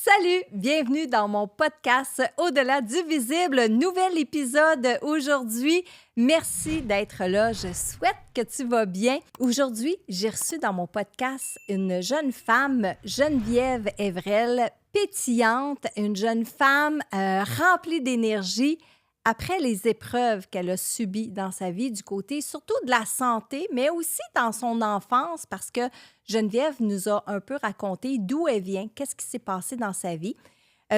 Salut, bienvenue dans mon podcast Au-delà du visible, nouvel épisode aujourd'hui. Merci d'être là, je souhaite que tu vas bien. Aujourd'hui, j'ai reçu dans mon podcast une jeune femme, Geneviève Evrel, pétillante, une jeune femme remplie d'énergie après les épreuves qu'elle a subies dans sa vie, du côté surtout de la santé, mais aussi dans son enfance, parce que Geneviève nous a un peu raconté d'où elle vient, qu'est-ce qui s'est passé dans sa vie.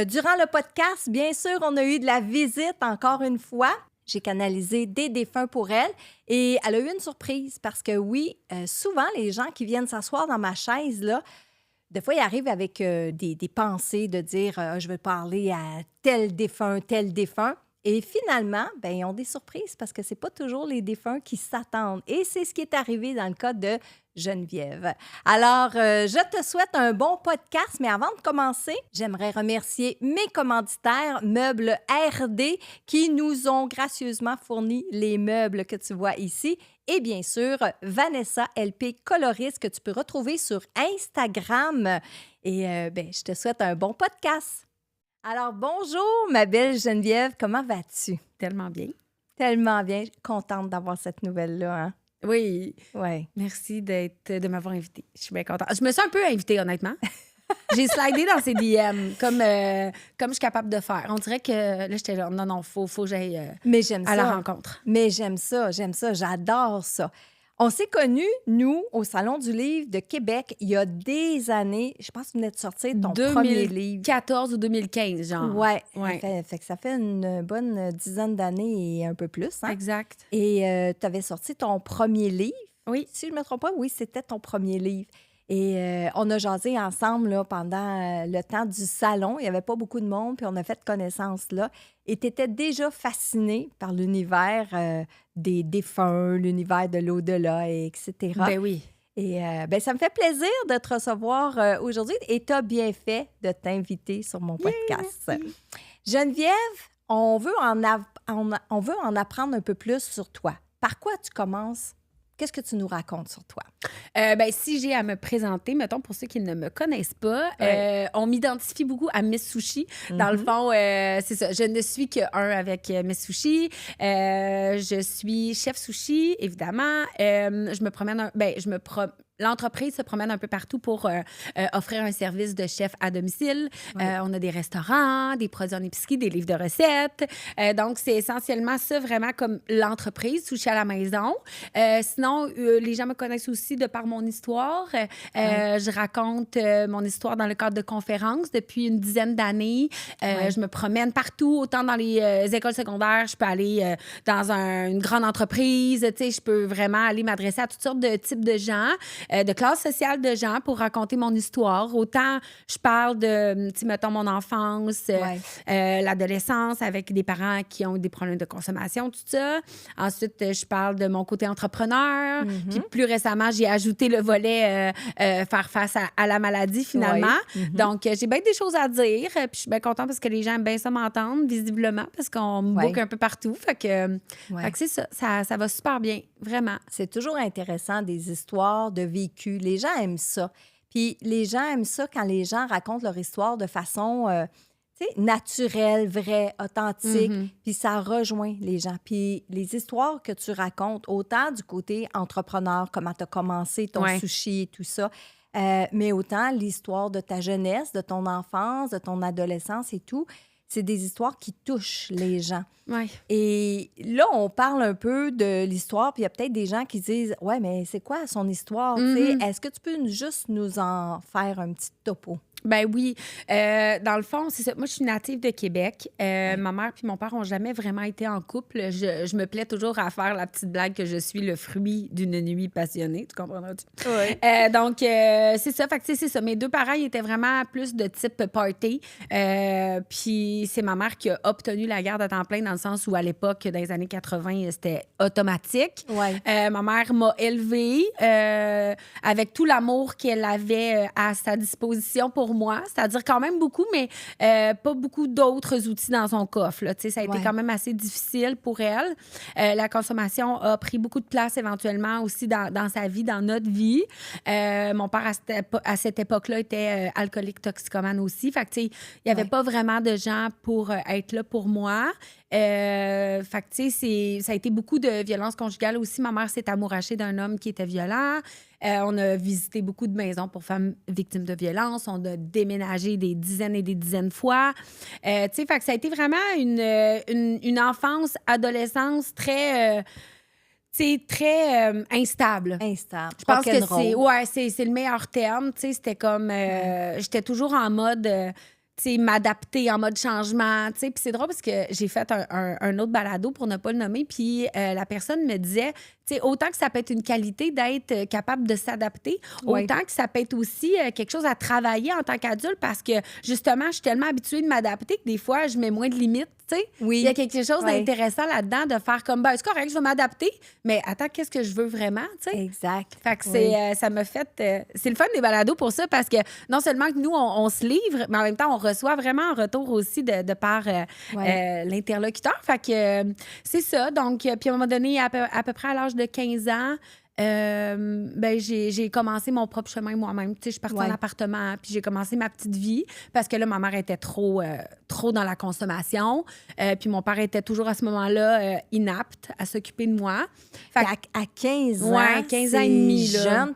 Durant le podcast, bien sûr, on a eu de la visite encore une fois. J'ai canalisé des défunts pour elle et elle a eu une surprise parce que oui, souvent, les gens qui viennent s'asseoir dans ma chaise, là, des fois, ils arrivent avec des pensées de dire je veux parler à tel défunt, tel défunt. Et finalement, ben, ils ont des surprises parce que c'est pas toujours les défunts qui s'attendent. Et c'est ce qui est arrivé dans le cas de Geneviève. Alors, je te souhaite un bon podcast, mais avant de commencer, j'aimerais remercier mes commanditaires Meubles RD qui nous ont gracieusement fourni les meubles que tu vois ici. Et bien sûr, Vanessa LP Coloriste que tu peux retrouver sur Instagram. Et je te souhaite un bon podcast. Alors, bonjour, ma belle Geneviève. Comment vas-tu? Tellement bien. Tellement bien. Contente d'avoir cette nouvelle-là. Hein? Oui. Ouais. Merci de m'avoir invitée. Je suis bien contente. Je me sens un peu invitée, honnêtement. J'ai slidé dans ses DM, comme je suis capable de faire. On dirait que là, j'étais là, non, faut que j'aille à la rencontre. Mais j'aime ça, j'adore ça. On s'est connus, nous, au Salon du livre de Québec, il y a des années. Je pense que tu venais de sortir ton premier livre. 2014 ou 2015, genre. Ouais. Ouais. Ça fait une bonne dizaine d'années et un peu plus. Hein? Exact. Et tu avais sorti ton premier livre. Oui. Si je ne me trompe pas, oui, c'était ton premier livre. Et on a jasé ensemble là, pendant le temps du salon. Il n'y avait pas beaucoup de monde, puis on a fait connaissance là. Et tu étais déjà fascinée par l'univers des défunts, l'univers de l'au-delà, etc. Ben oui. Et ça me fait plaisir de te recevoir aujourd'hui. Et tu as bien fait de t'inviter sur mon podcast. Yeah. Geneviève, on veut en apprendre un peu plus sur toi. Par quoi tu commences? Qu'est-ce que tu nous racontes sur toi? Si j'ai à me présenter, mettons, pour ceux qui ne me connaissent pas, on m'identifie beaucoup à Miss Sushi. Dans le fond, c'est ça. Je ne suis qu'un avec Miss Sushi. Je suis chef sushi, évidemment. Je me promène... L'entreprise se promène un peu partout pour offrir un service de chef à domicile. Oui. On a des restaurants, des produits en épicerie, des livres de recettes. Donc, c'est essentiellement ça, vraiment comme l'entreprise, Sushi à la maison. Sinon, les gens me connaissent aussi de par mon histoire. Je raconte mon histoire dans le cadre de conférences depuis une dizaine d'années. Je me promène partout, autant dans les écoles secondaires. Je peux aller dans une grande entreprise. Tu sais, je peux vraiment aller m'adresser à toutes sortes de types de gens. De classe sociale de gens pour raconter mon histoire. Autant je parle de, tu sais, mettons, mon enfance, l'adolescence avec des parents qui ont des problèmes de consommation, tout ça. Ensuite, je parle de mon côté entrepreneur. Puis plus récemment, j'ai ajouté le volet faire face à la maladie, finalement. Donc, j'ai bien des choses à dire. Puis je suis bien contente parce que les gens aiment bien ça m'entendre, visiblement, parce qu'on me book un peu partout. Fait que c'est ça. Ça va super bien, vraiment. C'est toujours intéressant, des histoires de vécu. Les gens aiment ça. Puis les gens aiment ça quand les gens racontent leur histoire de façon naturelle, vraie, authentique. Puis ça rejoint les gens. Puis les histoires que tu racontes, autant du côté entrepreneur, comment tu as commencé ton sushi et tout ça, mais autant l'histoire de ta jeunesse, de ton enfance, de ton adolescence et tout, c'est des histoires qui touchent les gens. Ouais. Et là, on parle un peu de l'histoire, puis il y a peut-être des gens qui disent « Ouais, mais c'est quoi son histoire? Est-ce que tu peux juste nous en faire un petit topo? » Ben oui. Dans le fond, c'est ça. Moi, je suis native de Québec. Ma mère puis mon père n'ont jamais vraiment été en couple. Je me plais toujours à faire la petite blague que je suis le fruit d'une nuit passionnée. Tu comprendras-tu? Oui. Donc, c'est ça. Fait que, c'est ça. Mes deux parents, ils étaient vraiment plus de type party. Puis c'est ma mère qui a obtenu la garde à temps plein dans le sens où, à l'époque, dans les années 80, c'était automatique. Ouais. Ma mère m'a élevée avec tout l'amour qu'elle avait à sa disposition pour moi, c'est-à-dire quand même beaucoup, mais pas beaucoup d'autres outils dans son coffre. Là. Ça a été quand même assez difficile pour elle. La consommation a pris beaucoup de place éventuellement aussi dans sa vie, dans notre vie. Mon père, à cette époque-là, était alcoolique toxicomane aussi. Fait que, il n'y avait pas vraiment de gens pour être là pour moi. Fait que, ça a été beaucoup de violence conjugale aussi. Ma mère s'est amourachée d'un homme qui était violent. On a visité beaucoup de maisons pour femmes victimes de violence. On a déménagé des dizaines et des dizaines de fois. Fait que ça a été vraiment une enfance, adolescence très... très instable. Instable. Je pense que c'est le meilleur terme. C'était comme... j'étais toujours en mode... m'adapter en mode changement. Puis c'est drôle parce que j'ai fait un autre balado pour ne pas le nommer. Puis la personne me disait, autant que ça peut être une qualité d'être capable de s'adapter, autant que ça peut être aussi quelque chose à travailler en tant qu'adulte parce que justement, je suis tellement habituée de m'adapter que des fois, je mets moins de limites. Il y a quelque chose d'intéressant là-dedans de faire comme, c'est correct, je vais m'adapter, mais attends, qu'est-ce que je veux vraiment? Exact. Fait que ça m'a fait... c'est le fun des balados pour ça parce que non seulement que nous, on se livre, mais en même temps, on reçoit vraiment un retour aussi de par l'interlocuteur. Fait que c'est ça. Donc, puis à un moment donné, à peu près à l'âge de 15 ans, j'ai commencé mon propre chemin moi-même. Je suis partie en appartement, puis j'ai commencé ma petite vie parce que là, ma mère était trop dans la consommation. Puis mon père était toujours à ce moment-là inapte à s'occuper de moi. Fait à 15 ans, 15 ans et demi. Jeune.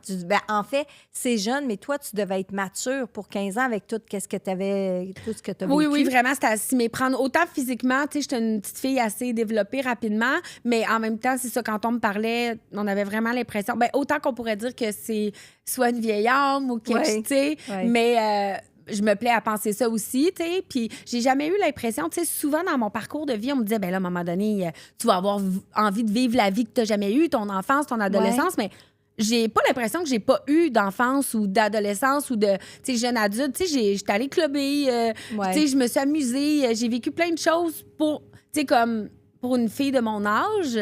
En fait, c'est jeune, mais toi, tu devais être mature pour 15 ans avec tout ce que tu avais, tout ce que tu as vécu. Oui, vraiment, c'était à s'y méprendre. Autant physiquement, j'étais une petite fille assez développée rapidement, mais en même temps, c'est ça, quand on me parlait, on avait vraiment l'impression... autant qu'on pourrait dire que c'est soit une vieille âme ou quelque chose, mais je me plais à penser ça aussi, tu sais. Puis j'ai jamais eu l'impression, tu sais, souvent dans mon parcours de vie, on me disait, là, à un moment donné, tu vas avoir envie de vivre la vie que tu n'as jamais eue, ton enfance, ton adolescence, mais j'ai pas l'impression que j'ai pas eu d'enfance ou d'adolescence ou de, tu sais, jeune adulte. Tu sais, j'étais allée clubber, tu sais, je me suis amusée, j'ai vécu plein de choses pour, tu sais, comme pour une fille de mon âge,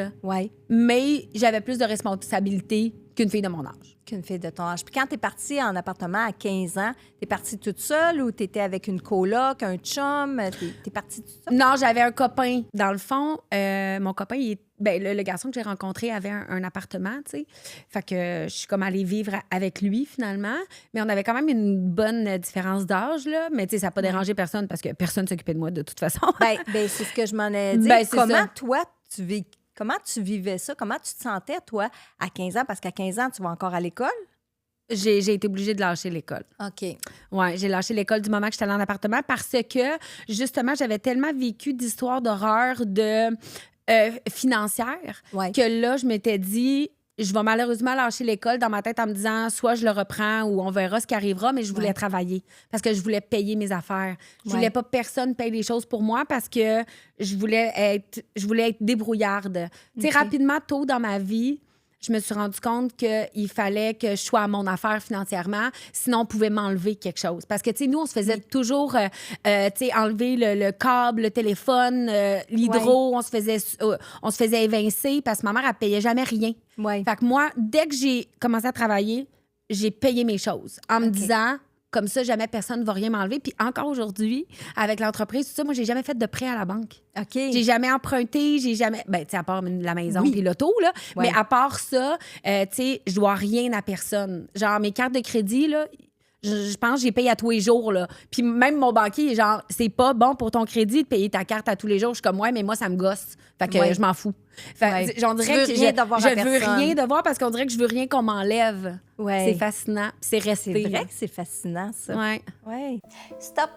mais j'avais plus de responsabilités qu'une fille de mon âge. Qu'une fille de ton âge. Puis quand tu es partie en appartement à 15 ans, tu es partie toute seule ou tu étais avec une coloc, un chum? Tu es partie toute seule? Non, j'avais un copain. Dans le fond, mon copain, le garçon que j'ai rencontré avait un appartement, tu sais. Fait que je suis comme allée vivre avec lui, finalement. Mais on avait quand même une bonne différence d'âge, là. Mais tu sais, ça n'a pas dérangé personne parce que personne ne s'occupait de moi, de toute façon. C'est ce que je m'en ai dit. Comment, toi, comment tu vivais ça? Comment tu te sentais, toi, à 15 ans? Parce qu'à 15 ans, tu vas encore à l'école? J'ai été obligée de lâcher l'école. OK. Oui, j'ai lâché l'école du moment que j'étais allée en appartement parce que, justement, j'avais tellement vécu d'histoires d'horreur financières que là, je m'étais dit... Je vais malheureusement lâcher l'école dans ma tête en me disant soit je le reprends ou on verra ce qui arrivera, mais je voulais travailler parce que je voulais payer mes affaires. Je voulais pas que personne paye les choses pour moi parce que je voulais être débrouillarde. Tu sais, rapidement, tôt dans ma vie, je me suis rendu compte qu'il fallait que je sois à mon affaire financièrement, sinon on pouvait m'enlever quelque chose. Parce que, tu sais, nous, on se faisait toujours, tu sais, enlever le câble, le téléphone, l'hydro, on se faisait évincer parce que ma mère, elle payait jamais rien. Fait que moi, dès que j'ai commencé à travailler, j'ai payé mes choses en me disant... Comme ça, jamais personne ne va rien m'enlever. Puis encore aujourd'hui, avec l'entreprise, tout ça, moi, j'ai jamais fait de prêt à la banque. OK. J'ai jamais emprunté, j'ai jamais... tu sais, à part la maison puis l'auto, là. Mais à part ça, tu sais, je dois rien à personne. Genre, mes cartes de crédit, là... Je pense que j'ai payé à tous les jours, là. Puis même mon banquier, genre, c'est pas bon pour ton crédit de payer ta carte à tous les jours. Je suis comme, mais moi, ça me gosse. Fait que je m'en fous. Fait j'en dirais que je veux rien devoir parce qu'on dirait que je veux rien qu'on m'enlève. C'est fascinant. C'est resté. C'est vrai que c'est fascinant, ça. Ouais. Stop.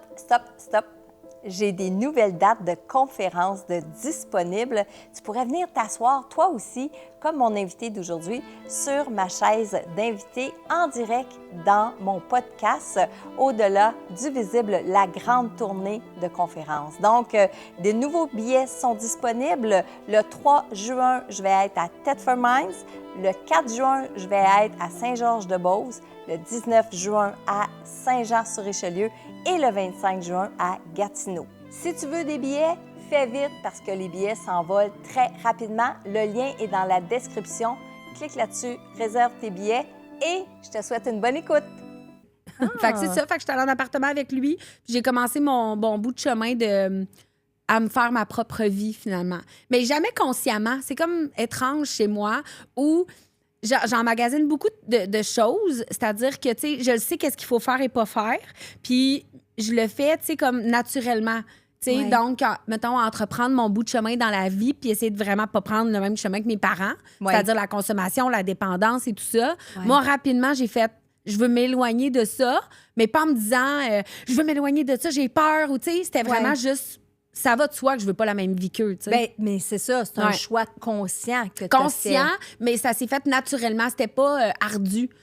J'ai des nouvelles dates de conférences disponibles. Tu pourrais venir t'asseoir, toi aussi, comme mon invité d'aujourd'hui, sur ma chaise d'invité en direct dans mon podcast Au-delà du visible, la grande tournée de conférences. Donc, des nouveaux billets sont disponibles. Le 3 juin, je vais être à Thetford Mines. Le 4 juin, je vais être à Saint-Georges-de-Beauce. Le 19 juin, à Saint-Jean-sur-Richelieu. Et le 25 juin, à Gatineau. Si tu veux des billets, fais vite parce que les billets s'envolent très rapidement. Le lien est dans la description. Clique là-dessus, réserve tes billets et je te souhaite une bonne écoute. Fait que c'est ça. Fait que j'étais allée en appartement avec lui. Puis j'ai commencé mon bout de chemin à me faire ma propre vie, finalement. Mais jamais consciemment. C'est comme étrange chez moi où j'emmagasine beaucoup de choses. C'est-à-dire que, tu sais, je sais qu'est-ce qu'il faut faire et pas faire. Puis je le fais, tu sais, comme naturellement. Ouais. Donc, mettons, entreprendre mon bout de chemin dans la vie puis essayer de vraiment pas prendre le même chemin que mes parents, c'est-à-dire la consommation, la dépendance et tout ça. Ouais. Moi, rapidement, j'ai fait, je veux m'éloigner de ça, mais pas en me disant, je veux m'éloigner de ça, j'ai peur, ou tu sais, c'était vraiment juste, ça va de soi que je veux pas la même vie qu'eux, tu sais. Ben, mais c'est ça, c'est un choix conscient que tu as fait. Mais ça s'est fait naturellement, c'était pas ardu. Tu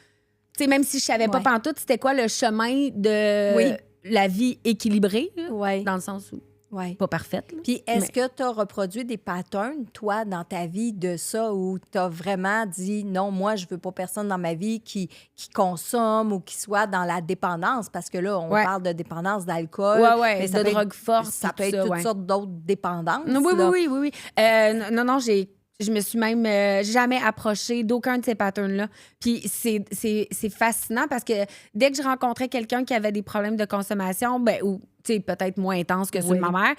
sais, même si je savais pas pantoute, c'était quoi le chemin de la vie équilibrée, là, dans le sens où pas parfaite. Là. Puis est-ce que tu as reproduit des patterns, toi, dans ta vie de ça, où tu as vraiment dit non, moi, je veux pas personne dans ma vie qui consomme ou qui soit dans la dépendance? Parce que là, on parle de dépendance d'alcool. Mais ça de drogue forte. Ça peut être toutes sortes d'autres dépendances. Oui. Non, je me suis même jamais approchée d'aucun de ces patterns-là. Puis c'est fascinant parce que dès que je rencontrais quelqu'un qui avait des problèmes de consommation, ou peut-être moins intense que ceux de ma mère,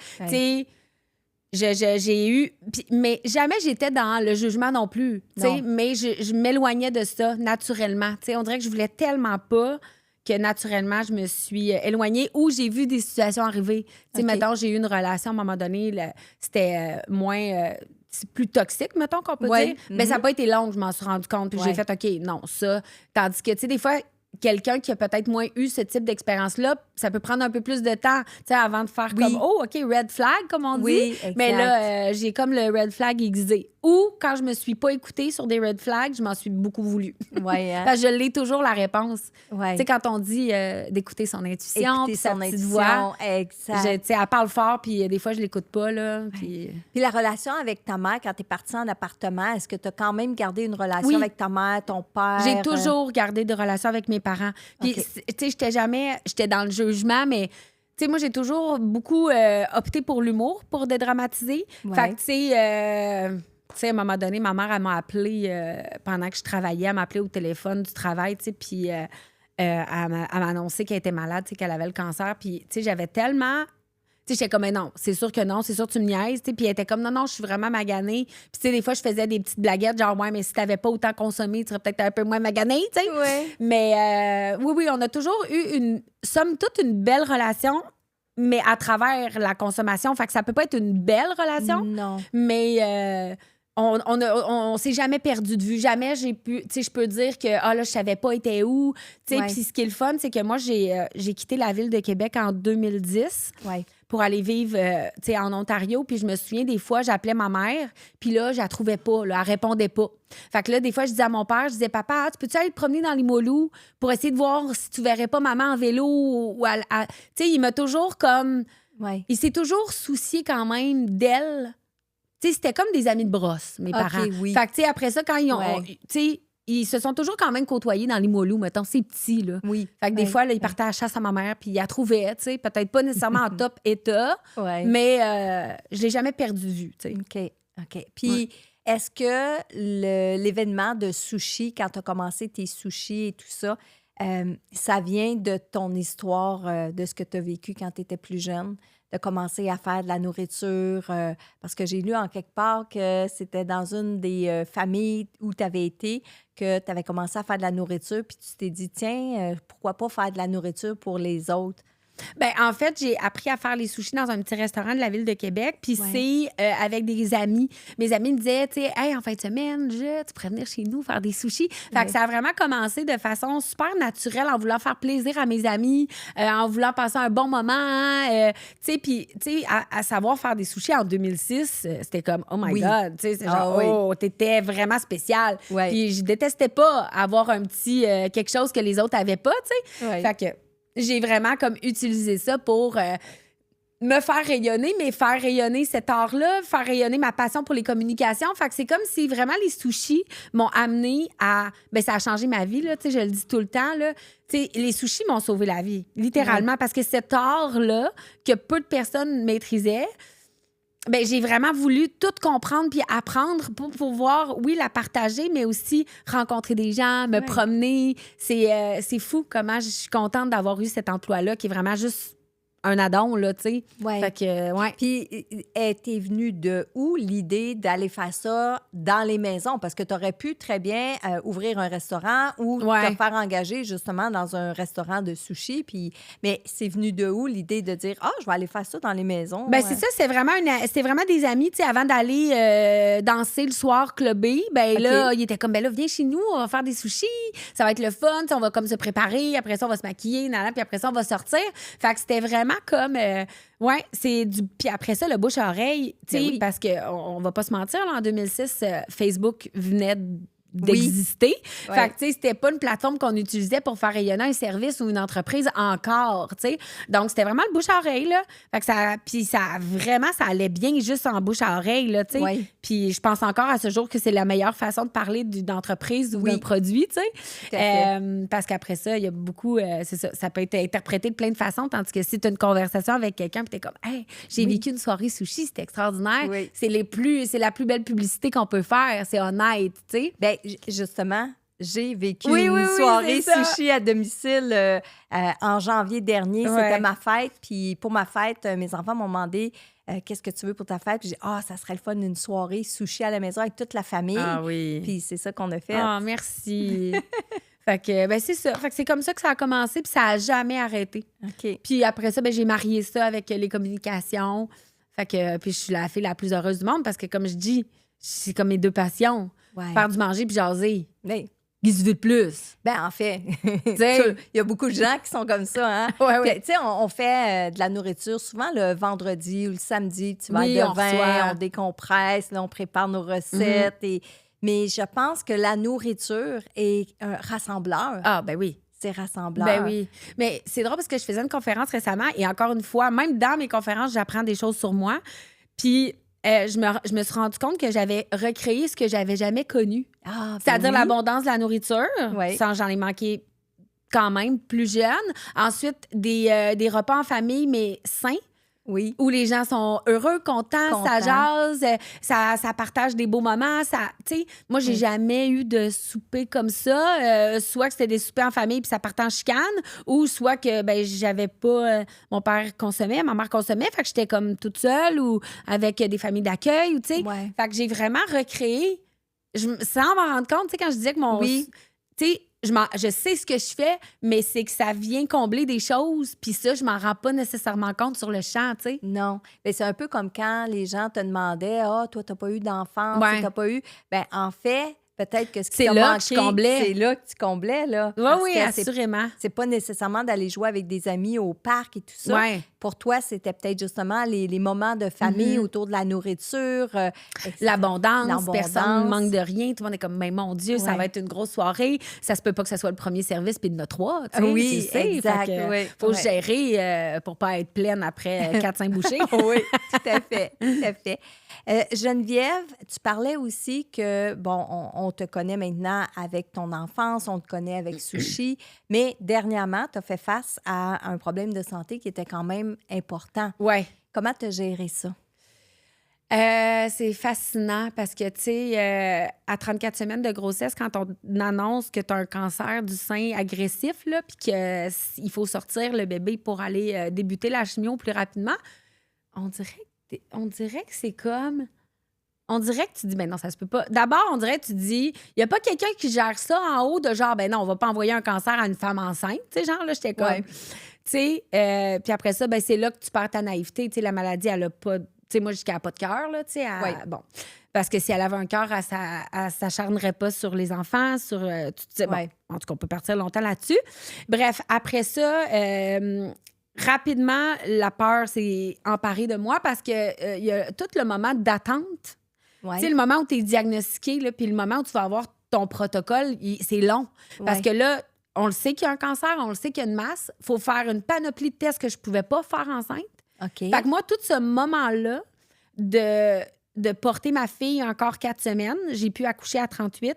j'ai eu... mais jamais j'étais dans le jugement non plus, mais je m'éloignais de ça naturellement. On dirait que je voulais tellement pas que naturellement, je me suis éloignée ou j'ai vu des situations arriver. Mettons, j'ai eu une relation à un moment donné, c'était moins... c'est plus toxique, mettons, qu'on peut dire. Mais ça n'a pas été long, je m'en suis rendu compte. Puis j'ai fait, OK, non, ça. Tandis que, tu sais, des fois, quelqu'un qui a peut-être moins eu ce type d'expérience-là, ça peut prendre un peu plus de temps, tu sais, avant de faire comme, oh, OK, red flag, comme on dit. Exact. Mais là, j'ai comme le red flag aiguisé. Ou, quand je me suis pas écoutée sur des red flags, je m'en suis beaucoup voulu. Parce que je l'ai toujours, la réponse. Tu sais, quand on dit d'écouter son intuition, puis sa petite voix, exact. Tu sais, elle parle fort, puis des fois, je l'écoute pas, là. Puis la relation avec ta mère, quand tu es partie en appartement, est-ce que tu as quand même gardé une relation avec ta mère, ton père? J'ai toujours gardé des relations avec mes parents. Puis, tu sais, j'étais dans le jugement, mais... Tu sais, moi, j'ai toujours beaucoup opté pour l'humour, pour dédramatiser. Fait que, tu sais, à un moment donné, ma mère, elle m'a appelée pendant que je travaillais. Elle m'a appelée au téléphone du travail, tu sais, puis elle m'a annoncé qu'elle était malade, tu sais, qu'elle avait le cancer. Puis, tu sais, j'avais tellement... Tu sais, j'étais comme, non, c'est sûr que non, c'est sûr que tu me niaises. Puis elle était comme, non, je suis vraiment maganée. Puis, tu sais, des fois, je faisais des petites blaguettes, genre, ouais, mais si t'avais pas autant consommé, tu serais peut-être un peu moins maganée, tu sais. Mais oui, on a toujours eu somme toute, une belle relation, mais à travers la consommation. Fait que ça peut pas être une belle relation. Non. Mais on s'est jamais perdu de vue. Jamais j'ai pu... Tu sais, je peux dire que, là, je savais pas était où. Tu sais, puis ce qui est le fun, c'est que moi, j'ai quitté la ville de Québec en 2010. Pour aller vivre en Ontario. Puis je me souviens, des fois, j'appelais ma mère, puis là, je la trouvais pas, là, elle répondait pas. Fait que là, des fois, je disais à mon père, je disais, papa, tu peux-tu aller te promener dans les Limoilou pour essayer de voir si tu verrais pas maman en vélo? Ou tu sais, il m'a toujours comme... Il s'est toujours soucié quand même d'elle. Tu sais, c'était comme des amis de brosse, mes parents. Fait que, tu sais, après ça, quand ils ont... Tu sais, ils se sont toujours quand même côtoyés dans les Limoilou, mettons, c'est petit, là. Fait que des fois, là, ils partaient à la chasse à ma mère, puis ils la trouvaient, tu sais, peut-être pas nécessairement en top état, mais je l'ai jamais perdu de vue, tu sais. OK. Puis, est-ce que l'événement de sushi, quand tu as commencé tes sushis et tout ça, ça vient de ton histoire, de ce que tu as vécu quand tu étais plus jeune? De commencer à faire de la nourriture, parce que j'ai lu en quelque part que c'était dans une des familles où tu avais été, que tu avais commencé à faire de la nourriture, puis tu t'es dit, tiens, pourquoi pas faire de la nourriture pour les autres? Ben en fait, j'ai appris à faire les sushis dans un petit restaurant de la ville de Québec. Puis c'est avec des amis. Mes amis me disaient, tu sais, hey, en fin de semaine, tu pourrais venir chez nous faire des sushis. Fait que ça a vraiment commencé de façon super naturelle, en voulant faire plaisir à mes amis, en voulant passer un bon moment. Tu sais, puis, tu sais, à savoir faire des sushis en 2006, c'était comme, oh my God, tu sais, c'est genre, t'étais vraiment spécial. Puis je détestais pas avoir un petit quelque chose que les autres avaient pas, tu sais. Fait que j'ai vraiment comme utilisé ça pour me faire rayonner, mais faire rayonner cet art-là, faire rayonner ma passion pour les communications. Fait que c'est comme si vraiment les sushis m'ont amené à... Ben ça a changé ma vie, là, tu sais, je le dis tout le temps, là. Tu sais, les sushis m'ont sauvé la vie, littéralement, parce que cet art-là, que peu de personnes maîtrisaient, Ben, j'ai vraiment voulu tout comprendre puis apprendre pour pouvoir, oui, la partager, mais aussi rencontrer des gens, me promener. C'est fou comment je suis contente d'avoir eu cet emploi-là qui est vraiment juste un addon, là, tu sais. Ouais. Fait que, ouais. Puis, t'es venue de où l'idée d'aller faire ça dans les maisons? Parce que tu aurais pu très bien ouvrir un restaurant ou te faire engager justement dans un restaurant de sushi. Puis, mais c'est venu de où l'idée de dire, je vais aller faire ça dans les maisons? Ben c'est ça, c'est vraiment des amis, tu sais, avant d'aller danser le soir, clubber, ben là, ils étaient comme, ben là, viens chez nous, on va faire des sushis, ça va être le fun, on va comme se préparer, après ça, on va se maquiller, puis après ça, on va sortir. Fait que c'était vraiment comme, c'est du... Puis après ça, le bouche à oreille, tu sais, parce qu'on va pas se mentir, là, en 2006, Facebook venait d'exister. Fait que, tu sais, c'était pas une plateforme qu'on utilisait pour faire rayonner un service ou une entreprise encore, tu sais. Donc, c'était vraiment le bouche à oreille, là. Fait que ça allait bien juste en bouche à oreille, là, tu sais. Puis je pense encore à ce jour que c'est la meilleure façon de parler d'une entreprise ou d'un produit, tu sais. Parce qu'après ça, il y a beaucoup... ça peut être interprété de plein de façons, tandis que si tu as une conversation avec quelqu'un puis t'es comme, hey, j'ai vécu une soirée sushi, c'était extraordinaire. C'est la plus belle publicité qu'on peut faire. C'est honnête, tu sais. Ben, justement, j'ai vécu une soirée sushi à domicile en janvier dernier. C'était ma fête. Puis pour ma fête, mes enfants m'ont demandé qu'est-ce que tu veux pour ta fête. Puis j'ai dit, ça serait le fun d'une soirée sushi à la maison avec toute la famille. Ah oui. Puis c'est ça qu'on a fait. Ah, merci. Fait que, ben c'est ça. Fait que c'est comme ça que ça a commencé, puis ça a jamais arrêté. OK. Puis après ça, ben j'ai marié ça avec les communications. Fait que, puis je suis la fille la plus heureuse du monde parce que, comme je dis, c'est comme mes deux passions. Faire du manger puis jaser. Oui. Qu'est-ce que tu veux de plus? Ben en fait, il y a beaucoup de gens qui sont comme ça. Hein? Tu sais, on fait de la nourriture souvent le vendredi ou le samedi. Tu vas à Devin, on décompresse, là, on prépare nos recettes. Mais je pense que la nourriture est un rassembleur. Ah, ben oui. C'est rassembleur. Ben oui. Mais c'est drôle parce que je faisais une conférence récemment et encore une fois, même dans mes conférences, j'apprends des choses sur moi. Puis je me suis rendu compte que j'avais recréé ce que j'avais jamais connu. C'est-à-dire l'abondance de la nourriture. Sans j'en ai manqué quand même plus jeune. Ensuite, des repas en famille, mais sains. Oui. Où les gens sont heureux, contents. Ça jase, ça partage des beaux moments. Moi, j'ai jamais eu de souper comme ça. Soit que c'était des soupers en famille puis ça partait en chicane, ou soit que j'avais pas... mon père consommait, ma mère consommait, fait que j'étais comme toute seule ou avec des familles d'accueil. Fait que j'ai vraiment recréé, sans m'en rendre compte, quand je disais que mon... Je sais ce que je fais, mais c'est que ça vient combler des choses, puis ça, je m'en rends pas nécessairement compte sur le champ, tu sais. Non. Mais c'est un peu comme quand les gens te demandaient « toi, t'as pas eu d'enfance, t'as pas eu... » Ben en fait, peut-être que ce qui t'a manqué, c'est là que tu comblais, là. Oui, assurément. C'est pas nécessairement d'aller jouer avec des amis au parc et tout ça. Pour toi, c'était peut-être justement les moments de famille autour de la nourriture. L'abondance. Personne ne manque de rien. Tout le monde est comme, mais mon Dieu, ça va être une grosse soirée. Ça se peut pas que ça soit le premier service, puis il y en a 3. Oui, exact. Faut gérer pour pas être pleine après 4-5 bouchées. Oui, tout à fait. Tout à fait. Geneviève, tu parlais aussi que, bon, on te connaît maintenant avec ton enfance, on te connaît avec Sushi, mais dernièrement, tu as fait face à un problème de santé qui était quand même important. Oui. Comment tu as géré ça? C'est fascinant parce que, tu sais, à 34 semaines de grossesse, quand on annonce que tu as un cancer du sein agressif, là, puis qu'il faut sortir le bébé pour aller débuter la chimio plus rapidement, on dirait que c'est comme... On dirait que tu dis, ben non, ça se peut pas. D'abord, on dirait que tu dis, il n'y a pas quelqu'un qui gère ça en haut de genre, ben non, on va pas envoyer un cancer à une femme enceinte. Tu sais, genre, là, j'étais comme... Tu sais, puis après ça, ben c'est là que tu perds ta naïveté. Tu sais, la maladie, elle a pas... Tu sais, moi, jusqu'à pas de cœur, là, tu sais. Bon, parce que si elle avait un cœur, elle s'acharnerait pas sur les enfants, sur... en tout cas, on peut partir longtemps là-dessus. Bref, après ça... rapidement, la peur s'est emparée de moi parce que il y a tout le moment d'attente. Tu sais, le moment où tu es diagnostiqué, puis le moment où tu vas avoir ton protocole, c'est long. Parce que là, on le sait qu'il y a un cancer, on le sait qu'il y a une masse. Il faut faire une panoplie de tests que je pouvais pas faire enceinte. Fait que moi, tout ce moment-là de porter ma fille encore 4 semaines, j'ai pu accoucher à 38.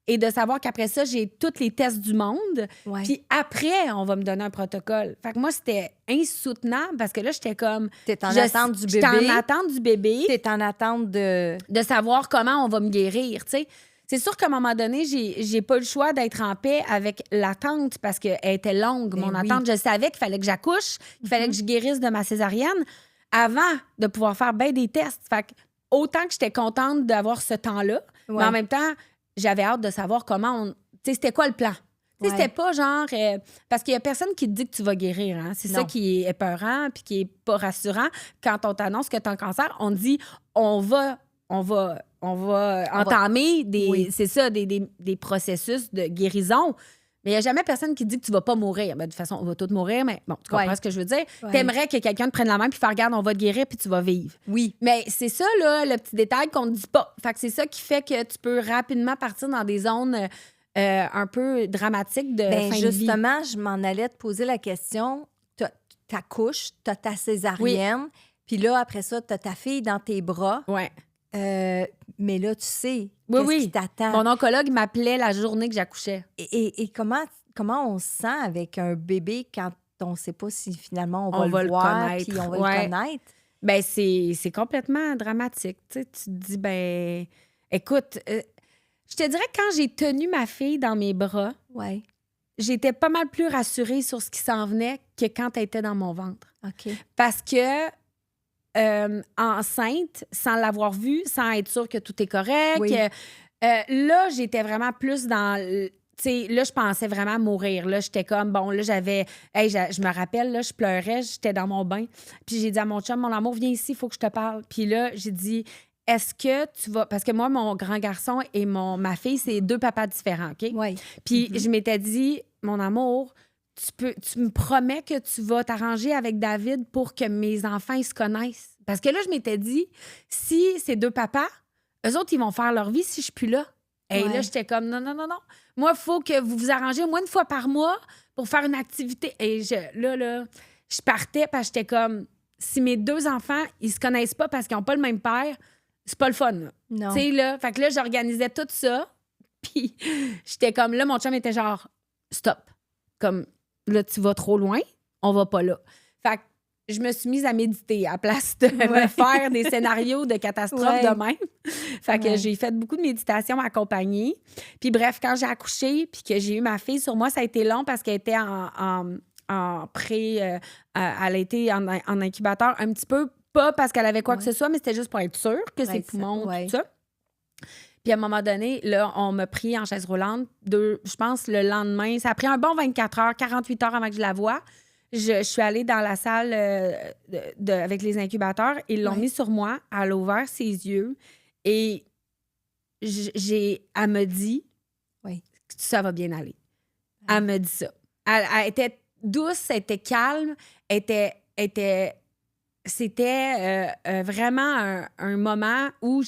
et de savoir qu'après ça, j'ai tous les tests du monde. Ouais. Puis après, on va me donner un protocole. Fait que moi, c'était insoutenable parce que là, j'étais comme... T'es en attente du bébé. J'étais en attente du bébé. T'es en attente de savoir comment on va me guérir, tu sais. C'est sûr qu'à un moment donné, j'ai pas le choix d'être en paix avec l'attente parce qu'elle était longue. Ben Mon oui. attente, je savais qu'il fallait que j'accouche, qu'il fallait que je guérisse de ma césarienne avant de pouvoir faire bien des tests. Fait que autant que j'étais contente d'avoir ce temps-là, mais Ouais. en même temps, j'avais hâte de savoir comment on... Tu sais, c'était quoi le plan? Tu sais, Ouais. c'était pas genre... parce qu'il y a personne qui te dit que tu vas guérir, hein? C'est ça Non. qui est épeurant puis qui est pas rassurant. Quand on t'annonce que tu as un cancer, on te dit on va entamer Oui. c'est ça, des processus de guérison. Mais il n'y a jamais personne qui dit que tu vas pas mourir. Ben, de toute façon, on va tous mourir, mais bon, tu comprends Ouais. ce que je veux dire? Ouais. T'aimerais que quelqu'un te prenne la main puis faire regarde, on va te guérir puis tu vas vivre. Oui. Mais c'est ça, là, le petit détail qu'on ne dit pas. Fait que c'est ça qui fait que tu peux rapidement partir dans des zones un peu dramatiques de Ben fin de vie. justement, je m'en allais te poser la question. T'accouches, t'as ta césarienne, puis là, après ça, t'as ta fille dans tes bras. Ouais. Mais là, tu sais Oui, qu'est-ce oui. qui t'attend. Mon oncologue m'appelait la journée que j'accouchais. Et comment on se sent avec un bébé quand on ne sait pas si finalement on On va va le le voir connaître. puis on va Ouais. le connaître? Ben c'est complètement dramatique. Tu sais, tu te dis, ben, écoute, je te dirais que quand j'ai tenu ma fille dans mes bras, Oui. j'étais pas mal plus rassurée sur ce qui s'en venait que quand elle était dans mon ventre. OK. Parce que enceinte, sans l'avoir vue, sans être sûre que tout est correct, Oui. là, j'étais vraiment plus dans... Tu sais, là, je pensais vraiment mourir. Là, j'étais comme, bon, là, j'avais... Hey, je me rappelle, là, je pleurais, j'étais dans mon bain. Puis j'ai dit à mon chum, mon amour, viens ici, il faut que je te parle. Puis là, j'ai dit, est-ce que tu vas... Parce que moi, mon grand garçon et ma fille, c'est 2 papas différents, OK? Oui. Puis je m'étais dit, mon amour, tu me promets que tu vas t'arranger avec David pour que mes enfants ils se connaissent. Parce que là, je m'étais dit, si ces 2 papas, eux autres, ils vont faire leur vie si je suis plus là. Et Ouais. là, j'étais comme, non. Moi, il faut que vous vous arrangez au moins une fois par mois pour faire une activité. Et je partais parce que j'étais comme, si mes 2 enfants, ils se connaissent pas parce qu'ils n'ont pas le même père, c'est pas le fun. Là. Non. Tu sais, là, fait que là, j'organisais tout ça. Puis j'étais comme, là, mon chum était genre, stop. Comme, là, tu vas trop loin, on va pas là. Fait que je me suis mise à méditer à place de me faire des scénarios de catastrophe Ouais. de même. Fait que Ouais. j'ai fait beaucoup de méditation accompagnée. Puis bref, quand j'ai accouché puis que j'ai eu ma fille sur moi, ça a été long parce qu'elle était en pré... elle a été en incubateur un petit peu, pas parce qu'elle avait quoi que ce soit, mais c'était juste pour être sûre que ses poumons, ouais. tout ça. Puis à un moment donné, là, on m'a pris en chaise roulante. Je pense le lendemain, ça a pris un bon 24 heures, 48 heures avant que je la voie. Je suis allée dans la salle avec les incubateurs. Ils l'ont mis sur moi. Elle a ouvert ses yeux. Et elle me dit que ça va bien aller. Ouais. Elle me dit ça. Elle était douce, elle était calme. C'était vraiment un moment où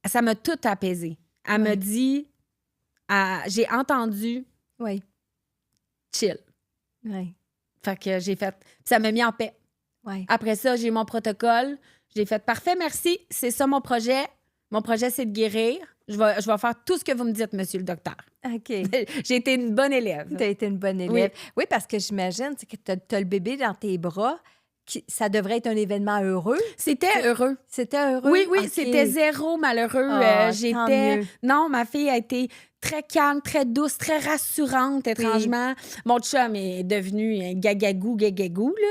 ça m'a tout apaisé. Elle me dit, j'ai entendu, chill. Oui. Fait que j'ai fait, ça m'a mis en paix. Ouais. Après ça, j'ai eu mon protocole. J'ai fait, parfait, merci. C'est ça mon projet. Mon projet, c'est de guérir. Je vais faire tout ce que vous me dites, monsieur le docteur. OK. J'ai été une bonne élève. Tu as été une bonne élève. Oui, parce que j'imagine que tu as le bébé dans tes bras. Ça devrait être un événement heureux. C'était heureux. C'était heureux? Oui, okay. C'était zéro malheureux. Non, ma fille a été très calme, très douce, très rassurante, étrangement. Mon chum est devenu un gagagou.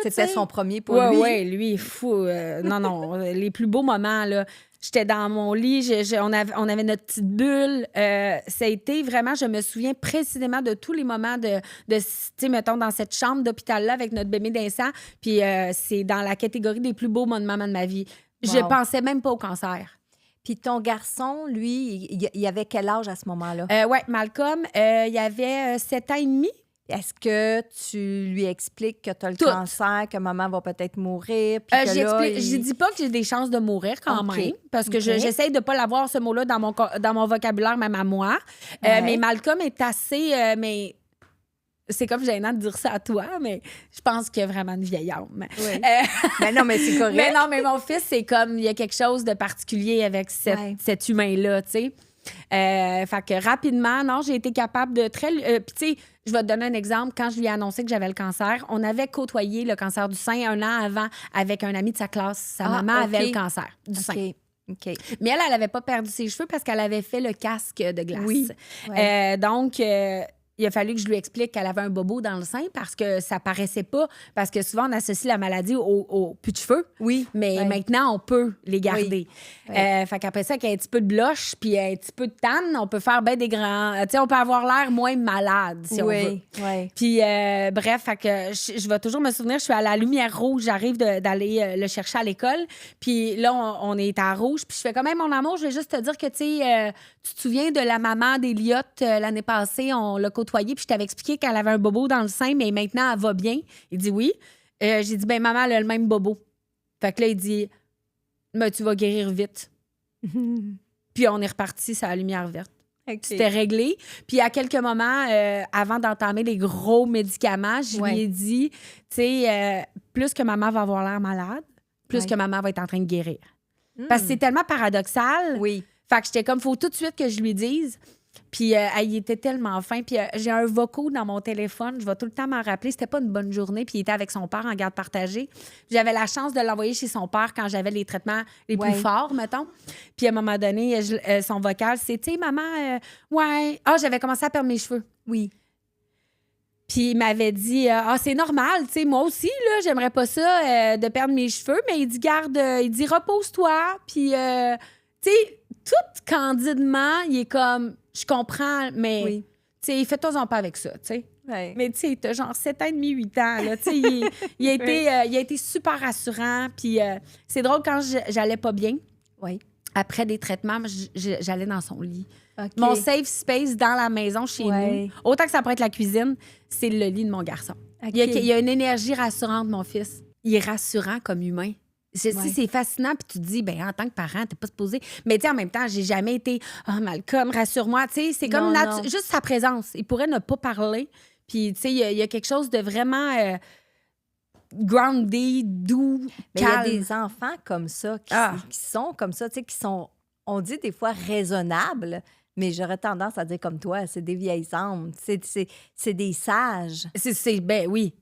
C'était son premier pour lui. Oui, lui, il est fou. Non, les plus beaux moments, là. J'étais dans mon lit, on avait notre petite bulle. Ça a été vraiment, je me souviens précisément de tous les moments de tu sais, mettons, dans cette chambre d'hôpital-là avec notre bébé d'instant. Puis c'est dans la catégorie des plus beaux moments de ma vie. Wow. Je pensais même pas au cancer. Puis ton garçon, lui, il avait quel âge à ce moment-là? Oui, Malcolm, il avait 7 ans et demi. Est-ce que tu lui expliques que tu as le cancer, que maman va peut-être mourir? Je dis pas que j'ai des chances de mourir quand même, parce que j'essaye de pas l'avoir, ce mot-là, dans mon vocabulaire, même à moi. Mais Malcolm est assez... mais c'est comme gênant de dire ça à toi, mais je pense qu'il y a vraiment une vieille âme. Oui. Ben non, mais c'est correct. Mais non, mais mon fils, c'est comme... Il y a quelque chose de particulier avec cet humain-là, tu sais. Fait que rapidement, non, j'ai été capable de puis tu sais, je vais te donner un exemple. Quand je lui ai annoncé que j'avais le cancer, on avait côtoyé le cancer du sein 1 an avant avec un ami de sa classe. Sa maman avait le cancer du sein. OK. Mais elle n'avait pas perdu ses cheveux parce qu'elle avait fait le casque de glace. Oui. Ouais. Donc, il a fallu que je lui explique qu'elle avait un bobo dans le sein parce que ça paraissait pas. Parce que souvent, on associe la maladie au plus de cheveux. Oui. Mais maintenant, on peut les garder. Oui. Fait qu'après ça, avec un petit peu de blush puis un petit peu de tanne, on peut faire bien des grands... Tu sais, on peut avoir l'air moins malade, si on veut. Oui. Puis, bref, fait que je vais toujours me souvenir, je suis à la lumière rouge, j'arrive d'aller le chercher à l'école. Puis là, on est à rouge. Puis je fais quand même, mon amour, je vais juste te dire que, tu sais, tu te souviens de la maman d'Eliott l'année passée, on l'a côtoyée, puis je t'avais expliqué qu'elle avait un bobo dans le sein, mais maintenant, elle va bien. Il dit oui. J'ai dit, ben maman, elle a le même bobo. Fait que là, il dit, mais tu vas guérir vite. Puis on est reparti sur la lumière verte. Okay. C'était réglé. Puis à quelques moments, avant d'entamer les gros médicaments, je lui ai dit, tu sais, plus que maman va avoir l'air malade, plus que maman va être en train de guérir. Parce que c'est tellement paradoxal. Oui. Fait que j'étais comme, faut tout de suite que je lui dise. Puis il était tellement fin. Puis j'ai un vocal dans mon téléphone. Je vais tout le temps m'en rappeler. C'était pas une bonne journée. Puis il était avec son père en garde partagée. J'avais la chance de l'envoyer chez son père quand j'avais les traitements les plus forts, mettons. Puis à un moment donné, son vocal, c'est, tu sais, maman, j'avais commencé à perdre mes cheveux. Oui. Puis il m'avait dit, c'est normal, tu sais, moi aussi, là, j'aimerais pas ça de perdre mes cheveux. Mais il dit, garde, il dit, repose-toi. Puis, tu sais, tout candidement, il est comme, je comprends, mais, tu sais, fais-toi-en pas avec ça, tu sais. Ouais. Mais, tu sais, t'as genre 7 ans et demi, 8 ans, là, tu sais, il a été super rassurant. Puis, c'est drôle, quand j'allais pas bien, après des traitements, j'allais dans son lit. Okay. Mon safe space dans la maison chez nous, autant que ça pourrait être la cuisine, c'est le lit de mon garçon. Okay. Il y a une énergie rassurante, mon fils. Il est rassurant comme humain. C'est fascinant, puis tu te dis, ben en tant que parent, t'es pas supposé. Mais tu sais, en même temps, j'ai jamais été, Malcolm, rassure-moi. Tu sais, c'est comme juste sa présence. Il pourrait ne pas parler. Puis, tu sais, il y a quelque chose de vraiment groundé, doux, calme. Il y a des enfants comme ça qui sont comme ça, tu sais, qui sont, on dit des fois raisonnables. Mais j'aurais tendance à dire comme toi, c'est des vieilles âmes, c'est des sages. Ben oui.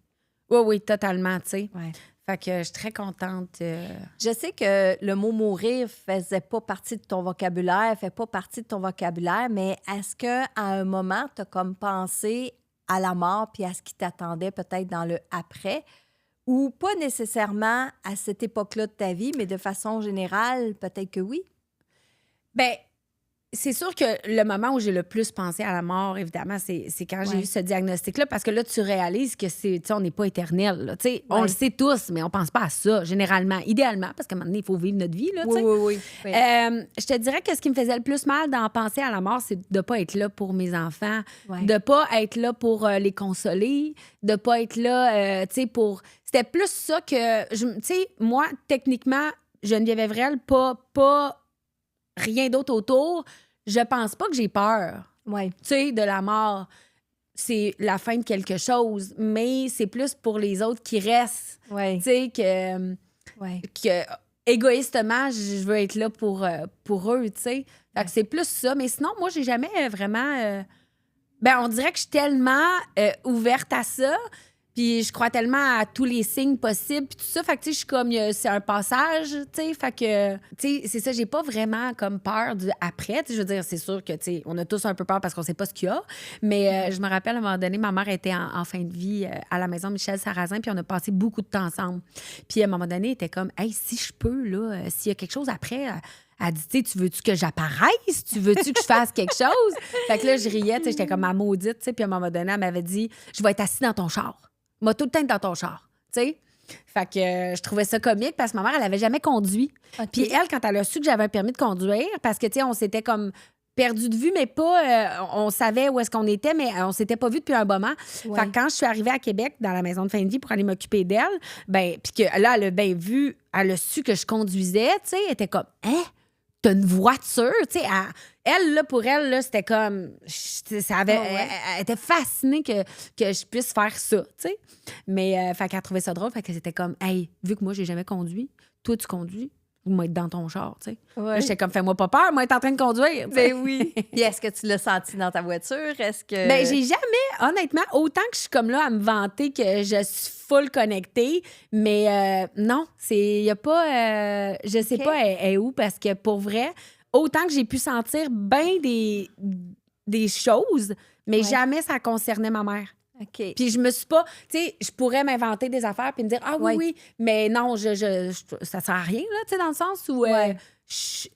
Oui, totalement, tu sais. Ouais. Fait que je suis très contente. Je sais que le mot mourir faisait pas partie de ton vocabulaire, fait pas partie de ton vocabulaire, mais est-ce qu'à un moment, tu as comme pensé à la mort puis à ce qui t'attendait peut-être dans le après? Ou pas nécessairement à cette époque-là de ta vie, mais de façon générale, peut-être que oui? Ben, c'est sûr que le moment où j'ai le plus pensé à la mort, évidemment, c'est quand j'ai eu ce diagnostic-là, parce que là, tu réalises que on n'est pas éternel. Là, on le sait tous, mais on pense pas à ça, généralement, idéalement, parce qu'à un moment donné, il faut vivre notre vie. Là, oui. Je te dirais que ce qui me faisait le plus mal d'en penser à la mort, c'est de ne pas être là pour mes enfants, de ne pas être là pour les consoler, de ne pas être là, pour... C'était plus ça que... Tu sais, moi, techniquement, Geneviève Evrel, pas rien d'autre autour, je pense pas que j'ai peur. Tu sais, de la mort. C'est la fin de quelque chose, mais c'est plus pour les autres qui restent. Tu sais, que égoïstement, je veux être là pour eux, tu sais. Fait que c'est plus ça. Mais sinon, moi, j'ai jamais vraiment... on dirait que je suis tellement ouverte à ça. Puis je crois tellement à tous les signes possibles, puis tout ça. Fait que, tu sais, je suis comme, c'est un passage, tu sais. Fait que, tu sais, c'est ça, j'ai pas vraiment comme peur du après. Tu sais, je veux dire, c'est sûr que, tu sais, on a tous un peu peur parce qu'on sait pas ce qu'il y a. Mais je me rappelle, à un moment donné, ma mère était en fin de vie à la maison Michel Sarrazin, puis on a passé beaucoup de temps ensemble. Puis à un moment donné, elle était comme, hey, si je peux, là, s'il y a quelque chose après... Elle dit, tu veux-tu que j'apparaisse? Tu veux-tu que je fasse quelque chose? Fait que là, je riais, tu sais, j'étais comme ma maudite, tu sais. Puis à un moment donné, elle m'avait dit, je vais être assise dans ton char. Moi, tout le temps dans ton char, tu sais. Fait que je trouvais ça comique parce que ma mère, elle avait jamais conduit. Puis elle, quand elle a su que j'avais un permis de conduire, parce que, tu sais, on s'était comme perdu de vue, mais pas... on savait où est-ce qu'on était, mais on s'était pas vu depuis un moment. Fait que quand je suis arrivée à Québec, dans la maison de fin de vie, pour aller m'occuper d'elle, puis que là, elle a bien vu, elle a su que je conduisais, tu sais, elle était comme, hein? T'as une voiture, tu sais, elle, là, pour elle, là, c'était comme... Elle était fascinée que je puisse faire ça, tu sais. Mais, fait qu'elle trouvait ça drôle, fait que c'était comme, hey, vu que moi, j'ai jamais conduit, toi, tu conduis, ou moi être dans ton char, tu sais. Ouais. Là, j'étais comme, fais-moi pas peur, moi être en train de conduire. tu sais. Ben oui. Puis est-ce que tu l'as senti dans ta voiture? Est-ce que... Ben, j'ai jamais, honnêtement, autant que je suis comme là à me vanter que je suis full connectée, mais non, il y a pas, je sais OK. pas elle est où, parce que pour vrai, autant que j'ai pu sentir bien des choses, mais Ouais. jamais ça concernait ma mère. OK. Puis je me suis pas, tu sais, je pourrais m'inventer des affaires puis me dire ah oui Ouais. oui, mais non, ça sert à rien là, tu sais, dans le sens où Ouais.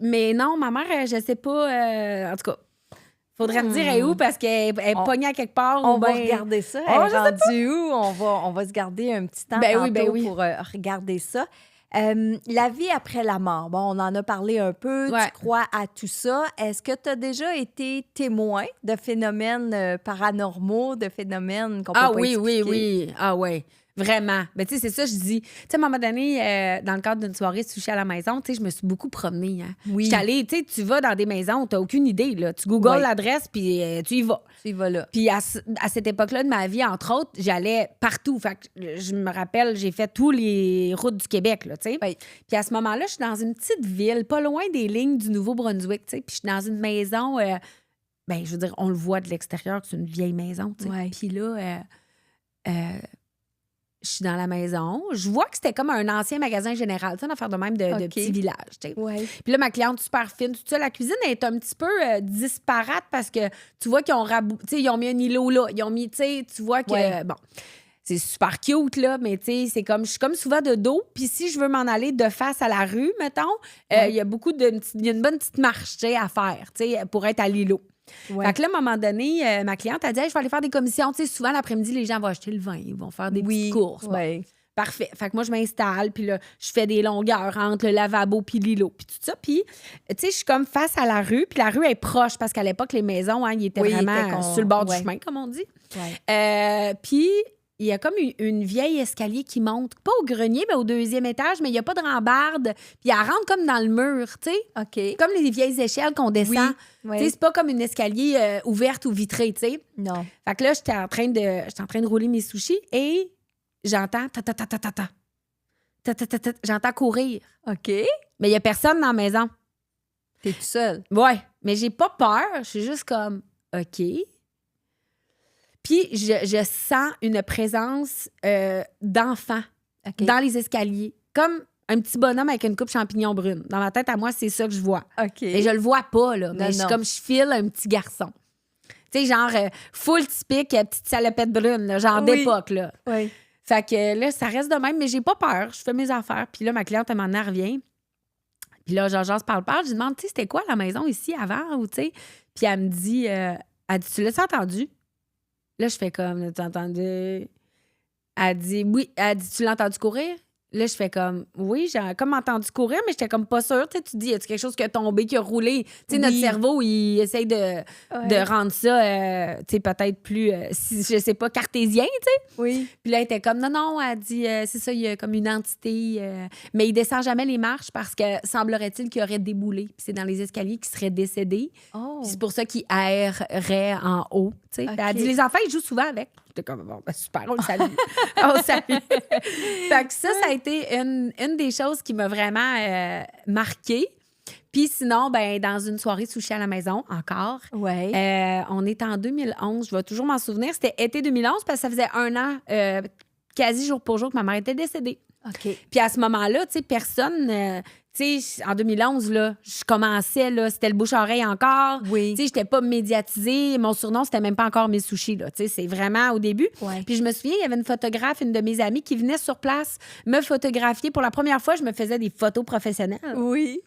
mais non, ma mère, je sais pas, en tout cas, faudrait me dire elle est où parce qu'elle est pognée à quelque part. On ou va ben- regarder ça. Oh, Elle est je sais rendue où? On va se garder un petit temps Ben oui, tantôt ben oui. pour regarder ça. La vie après la mort, bon, on en a parlé un peu, Ouais. tu crois à tout ça. Est-ce que tu as déjà été témoin de phénomènes paranormaux, de phénomènes qu'on peut Ah pas oui, expliquer? oui. Ah ouais. Vraiment. Ben, tu sais, c'est ça, je dis. Tu sais, à un moment donné, dans le cadre d'une soirée sushi à la maison, tu sais, je me suis beaucoup promenée. Hein. Oui. J'étais allée, tu sais, tu vas dans des maisons, tu n'as aucune idée, là. Tu googles Ouais. l'adresse, puis tu y vas. Tu y vas là. Puis à cette époque-là de ma vie, entre autres, j'allais partout. Fait que je me rappelle, j'ai fait tous les routes du Québec, là, tu sais. Oui. Puis à ce moment-là, je suis dans une petite ville, pas loin des lignes du Nouveau-Brunswick, tu sais. Puis je suis dans une maison, ben, je veux dire, on le voit de l'extérieur que c'est une vieille maison, tu sais. Ouais. Puis là, je suis dans la maison. Je vois que c'était comme un ancien magasin général, tu sais, une affaire de même de OK. petit village, tu sais. Ouais. Puis là, ma cliente super fine, tout ça, la cuisine est un petit peu disparate parce que tu vois qu'ils ont tu sais, ils ont mis un îlot là, ils ont mis, tu sais, tu vois que Ouais. bon, c'est super cute là, mais tu sais, c'est comme je suis comme souvent de dos, puis si je veux m'en aller de face à la rue, mettons, Ouais. il y a il y a une bonne petite marche, tu sais, à faire, tu sais, pour être à l'îlot. Ouais. Fait que là, à un moment donné, ma cliente a dit hey, je vais aller faire des commissions. Tu sais, souvent, l'après-midi, les gens vont acheter le vin, ils vont faire des petites courses. Bon, Ouais. parfait. Fait que moi, je m'installe, puis là, je fais des longueurs entre le lavabo puis l'îlot, puis tout ça. Puis, tu sais, je suis comme face à la rue, puis la rue est proche, parce qu'à l'époque, les maisons, hein, ils étaient Oui, vraiment étaient sur le bord ouais. du chemin, comme on dit. Ouais. Puis, il y a comme une vieille escalier qui monte, pas au grenier, mais au deuxième étage, mais il n'y a pas de rambarde. Puis, elle rentre comme dans le mur, tu sais. OK. Comme les vieilles échelles qu'on descend. Oui. Tu sais, c'est pas comme une escalier ouverte ou vitrée, tu sais. Non. Fait que là, j'étais en train de rouler mes sushis et j'entends ta-ta-ta-ta-ta-ta. Ta-ta-ta-ta. J'entends courir. OK. Mais il y a personne dans la maison. T'es tout seul. Ouais, mais j'ai pas peur. Je suis juste comme, OK. Puis je sens une présence d'enfant OK. dans les escaliers. Comme un petit bonhomme avec une coupe champignon brune. Dans ma tête, à moi, c'est ça que je vois. OK. Et je le vois pas, là. Non, Mais non. comme je file un petit garçon. Tu sais, genre full typique, petite salopette brune, là, genre Oui. d'époque, là. Oui. Fait que là, ça reste de même, mais j'ai pas peur. Je fais mes affaires. Puis là, ma cliente, elle m'en revient. Puis là, genre, parle. Je lui demande, tu sais, c'était quoi la maison ici avant? Ou, tu sais? Puis elle me dit, elle dit, tu l'as entendu? Là, je fais comme, l'as-tu entendu? Elle dit, oui. Elle dit, tu l'as entendu courir? Là, je fais comme, oui, j'ai comme entendu courir, mais j'étais comme pas sûre. Tu sais, tu dis, y a quelque chose qui a tombé, qui a roulé? Tu sais, notre Oui. cerveau, il essaye de rendre ça, tu sais, peut-être plus, je sais pas, cartésien, tu sais. Oui. Puis là, elle était comme, non, elle dit, c'est ça, il y a comme une entité. Mais il descend jamais les marches parce que semblerait-il qu'il aurait déboulé. Puis c'est dans les escaliers qu'il serait décédé. Oh. Puis c'est pour ça qu'il errerait en haut. Tu sais. Puis elle OK. dit, les enfants, ils jouent souvent avec. J'étais comme, bon, ben, super, on le salue. On le salue. Fait que ça a été une des choses qui m'a vraiment marquée. Puis sinon, ben, dans une soirée sushi à la maison, encore. Ouais. On est en 2011, je vais toujours m'en souvenir. C'était été 2011 parce que ça faisait un an, quasi jour pour jour, que ma mère était décédée. OK. Puis à ce moment-là, tu sais, personne... tu sais, en 2011, là, je commençais, là, c'était le bouche-oreille encore. Oui. Tu sais, j'étais pas médiatisée. Mon surnom, c'était même pas encore mes sushis, là. Tu sais, c'est vraiment au début. Ouais. Puis je me souviens, il y avait une photographe, une de mes amies, qui venait sur place me photographier. Pour la première fois, je me faisais des photos professionnelles. Oui.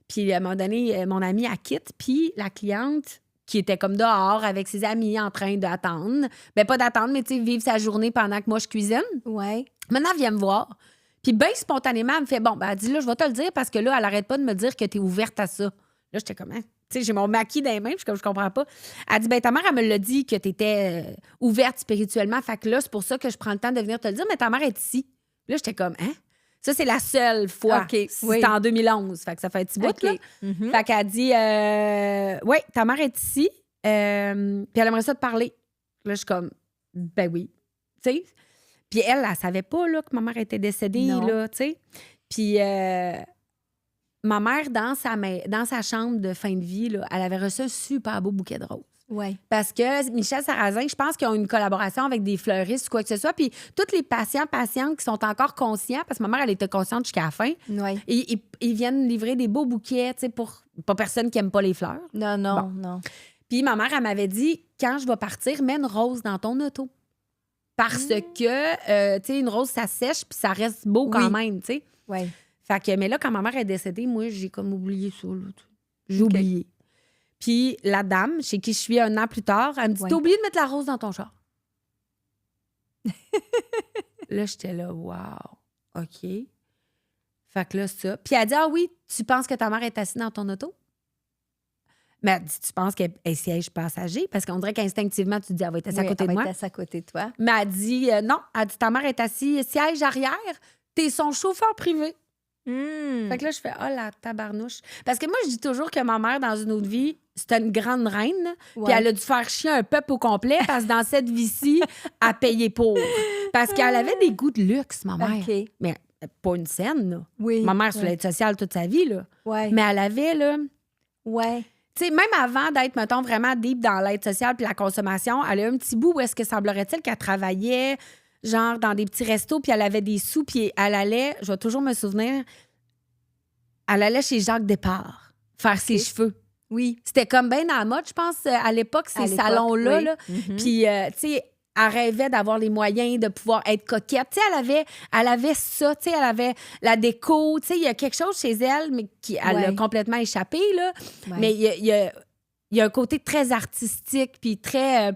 Puis à un moment donné, mon amie, elle quitte. Puis la cliente, qui était comme dehors avec ses amis en train d'attendre, ben pas d'attendre, mais tu sais, vivre sa journée pendant que moi, je cuisine. Ouais. Maintenant, elle vient me voir. Puis bien spontanément, elle me fait, bon, ben elle dit, là, je vais te le dire parce que là, elle arrête pas de me dire que t'es ouverte à ça. Là, j'étais comme, hein? Tu sais, j'ai mon maquis dans les mains, puis je suis comme, je comprends pas. Elle dit, ben ta mère, elle me l'a dit que t'étais ouverte spirituellement. Fait que là, c'est pour ça que je prends le temps de venir te le dire, mais ta mère est ici. Là, j'étais comme, hein? Ça, c'est la seule fois. OK, oui. C'était en 2011. Fait que ça fait un petit bout, OK. là. Mhm. Fait qu'elle dit, oui, ta mère est ici, puis elle aimerait ça te parler. Là, je suis comme, ben oui. Tu sais? Puis elle savait pas là, que ma mère était décédée, Non. là, tu sais. Puis ma mère, dans sa chambre de fin de vie, là, elle avait reçu un super beau bouquet de roses. Ouais. Parce que Michel Sarrazin, je pense qu'ils ont une collaboration avec des fleuristes ou quoi que ce soit. Puis tous les patientes qui sont encore conscients, parce que ma mère, elle était consciente jusqu'à la fin, Ouais. ils viennent livrer des beaux bouquets, tu sais, pour pas personne qui aime pas les fleurs. Non. Puis ma mère, elle m'avait dit, quand je vais partir, mets une rose dans ton auto. Parce que, tu sais, une rose, ça sèche puis ça reste beau quand même, tu sais. Ouais. Fait que, mais là, quand ma mère est décédée, moi, j'ai comme oublié ça. J'ai oublié. Puis la dame, chez qui je suis 1 an plus tard, elle me dit, t'as oublié de mettre la rose dans ton char. Là, j'étais là, wow, OK. Fait que là, ça. Puis elle dit, ah oui, tu penses que ta mère est assise dans ton auto? Mais elle dit, tu penses qu'elle siège passager? Parce qu'on dirait qu'instinctivement, tu te dis, elle va être assise à côté de moi. Elle va être assise à côté de toi. Mais elle dit, non. Elle dit, ta mère est assise siège arrière. T'es son chauffeur privé. Fait que là, je fais, oh la tabarnouche. Parce que moi, je dis toujours que ma mère, dans une autre vie, c'était une grande reine. Puis elle a dû faire chier un peuple au complet parce que dans cette vie-ci, elle payait pour. Parce qu'elle avait des goûts de luxe, ma mère. OK. Mais pas une scène, là. Oui. Ma mère, sur l'aide sociale toute sa vie, là. Ouais. Mais elle avait, là... Ouais. Tu sais, même avant d'être, mettons, vraiment deep dans l'aide sociale puis la consommation, elle a eu un petit bout où est-ce que semblerait-il qu'elle travaillait, genre, dans des petits restos, puis elle avait des sous, puis elle allait, je vais toujours me souvenir, elle allait chez Jacques Despart faire ses cheveux. Oui. C'était comme bien à la mode, je pense, à l'époque, ces salons-là. Oui. Là. Puis, tu sais, elle rêvait d'avoir les moyens de pouvoir être coquette. Tu sais, elle avait ça, tu sais, elle avait la déco. Tu sais, il y a quelque chose chez elle, mais elle a complètement échappé, là. Ouais. Mais il y a un côté très artistique, puis très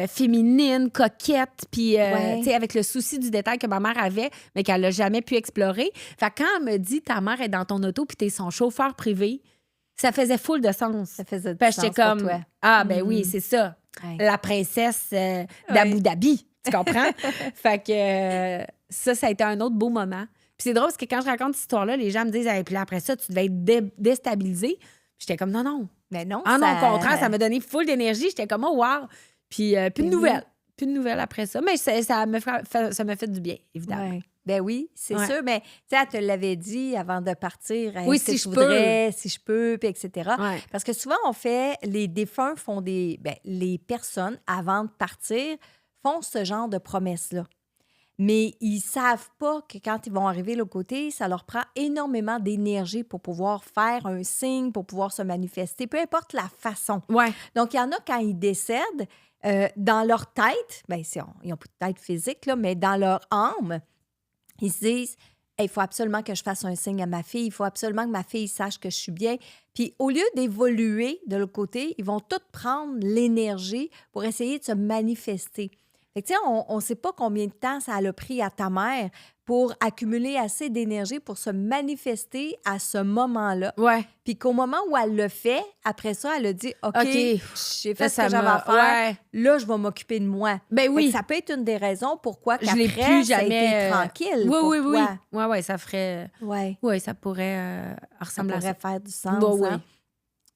féminine, coquette, puis, tu sais, avec le souci du détail que ma mère avait, mais qu'elle n'a jamais pu explorer. Fait que quand elle me dit, ta mère est dans ton auto, puis t'es son chauffeur privé, ça faisait full de sens. Ça faisait du sens j'étais comme, pour toi. ah, ben oui, c'est ça. Ouais. La princesse d'Abu Dhabi, tu comprends? Fait que ça a été un autre beau moment. Puis c'est drôle parce que quand je raconte cette histoire-là, les gens me disent, puis là, après ça, tu devais être déstabilisée. J'étais comme, non. Mais non, non, au contraire, ça m'a donné full d'énergie. J'étais comme, oh, wow. Puis plus de nouvelles. Plus de nouvelles après ça. Mais ça m'a fait du bien, évidemment. Ouais. Ben oui, c'est sûr. Mais tu sais, elle te l'avait dit avant de partir. Oui, si je peux, puis etc. Ouais. Parce que souvent, les défunts font les personnes, avant de partir, font ce genre de promesses-là. Mais ils savent pas que quand ils vont arriver de l'autre côté, ça leur prend énormément d'énergie pour pouvoir faire un signe, pour pouvoir se manifester, peu importe la façon. Ouais. Donc, il y en a, quand ils décèdent, dans leur tête, bien, ils n'ont pas de tête physique, là, mais dans leur âme, ils se disent, il faut absolument que je fasse un signe à ma fille, il faut absolument que ma fille sache que je suis bien. Puis au lieu d'évoluer de l'autre côté, ils vont toutes prendre l'énergie pour essayer de se manifester. Fait que, tu sais, on ne sait pas combien de temps ça a pris à ta mère pour accumuler assez d'énergie pour se manifester à ce moment-là. Ouais. Puis qu'au moment où elle le fait, après ça, elle a dit « OK, j'ai fait ce que j'avais m'a- à faire. ouais. Là, je vais m'occuper de moi. » Ben oui. Fait que ça peut être une des raisons pourquoi Je l'ai qu'après, plus ça a jamais. été tranquille pour Oui. toi. Ouais, ça ferait. Ouais. Oui, ça pourrait Ça ressembler à ça. pourrait faire du sens. Bah oui. Hein?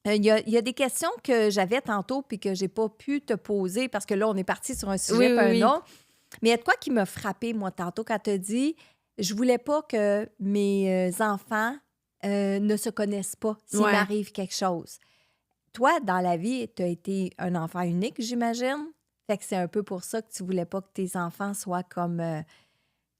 Il y a des questions que j'avais tantôt puis que j'ai pas pu te poser parce que là, on est parti sur un sujet Oui. un autre. Mais il y a de quoi qui m'a frappé, moi, tantôt, quand tu as dit « Je voulais pas que mes enfants ne se connaissent pas s'il m'arrive quelque chose. » Toi, dans la vie, tu as été un enfant unique, j'imagine. Fait que c'est un peu pour ça que tu voulais pas que tes enfants soient comme...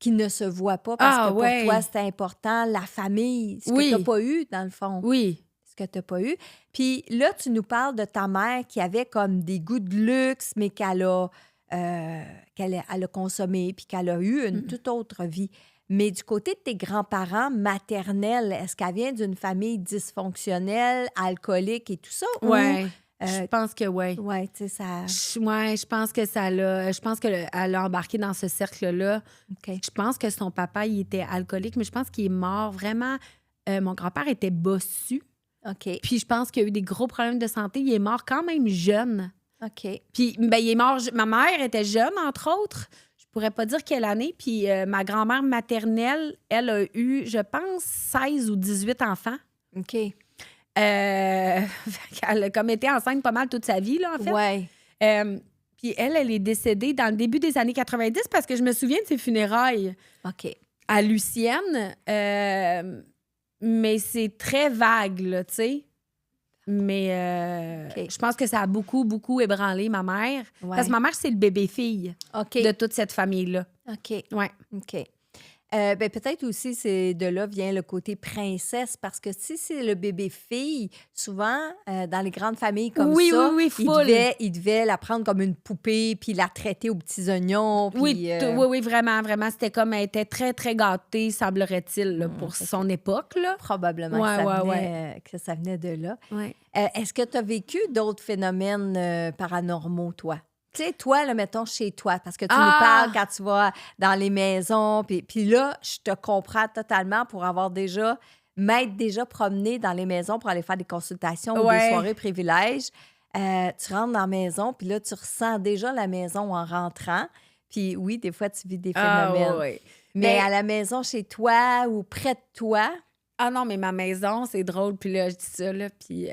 qu'ils ne se voient pas parce que pour toi, c'était important, la famille, ce que tu n'as pas eu, dans le fond. Oui. Ce que tu n'as pas eu. Puis là, tu nous parles de ta mère qui avait comme des goûts de luxe, mais qu'elle a consommé, puis qu'elle a eu une toute autre vie. Mais du côté de tes grands-parents maternels, est-ce qu'elle vient d'une famille dysfonctionnelle, alcoolique et tout ça? Oui. Je pense que oui. Oui, tu sais, ça... Je pense que ça l'a... Je pense qu'elle a embarqué dans ce cercle-là. OK. Je pense que son papa, il était alcoolique, mais je pense qu'il est mort vraiment... mon grand-père était bossu. OK. Puis je pense qu'il a eu des gros problèmes de santé. Il est mort quand même jeune. OK. Puis ben, il est mort... Ma mère était jeune, entre autres. Je pourrais pas dire quelle année. Puis ma grand-mère maternelle, elle a eu, je pense, 16 ou 18 enfants. OK. Elle a comme été enceinte pas mal toute sa vie, là, en fait. Oui. Puis elle est décédée dans le début des années 90 parce que je me souviens de ses funérailles OK. à Lucienne. mais c'est très vague, là, tu sais. Mais je pense que ça a beaucoup, beaucoup ébranlé ma mère. Ouais. Parce que ma mère, c'est le bébé-fille OK. de toute cette famille-là. OK. Ouais. OK. Ben, peut-être aussi, c'est de là vient le côté princesse, parce que si c'est le bébé-fille, souvent, dans les grandes familles comme Oui, ça, oui, oui, ils full. devaient la prendre comme une poupée, puis la traiter aux petits oignons. Puis, Oui, oui, vraiment, vraiment. C'était comme, elle était très, très gâtée, semblerait-il, là, pour son époque, là. Probablement que ça venait de là. Ouais. Est-ce que tu as vécu d'autres phénomènes paranormaux, toi? Tu sais, toi, là, mettons, chez toi, parce que tu nous parles quand tu vas dans les maisons, puis là, je te comprends totalement pour m'être déjà promené dans les maisons pour aller faire des consultations ou des soirées privilèges. Tu rentres dans la maison, puis là, tu ressens déjà la maison en rentrant. Puis oui, des fois, tu vis des phénomènes. Ouais. Mais à la maison, chez toi ou près de toi... Ah non, mais ma maison, c'est drôle. Puis là, je dis ça, là, puis...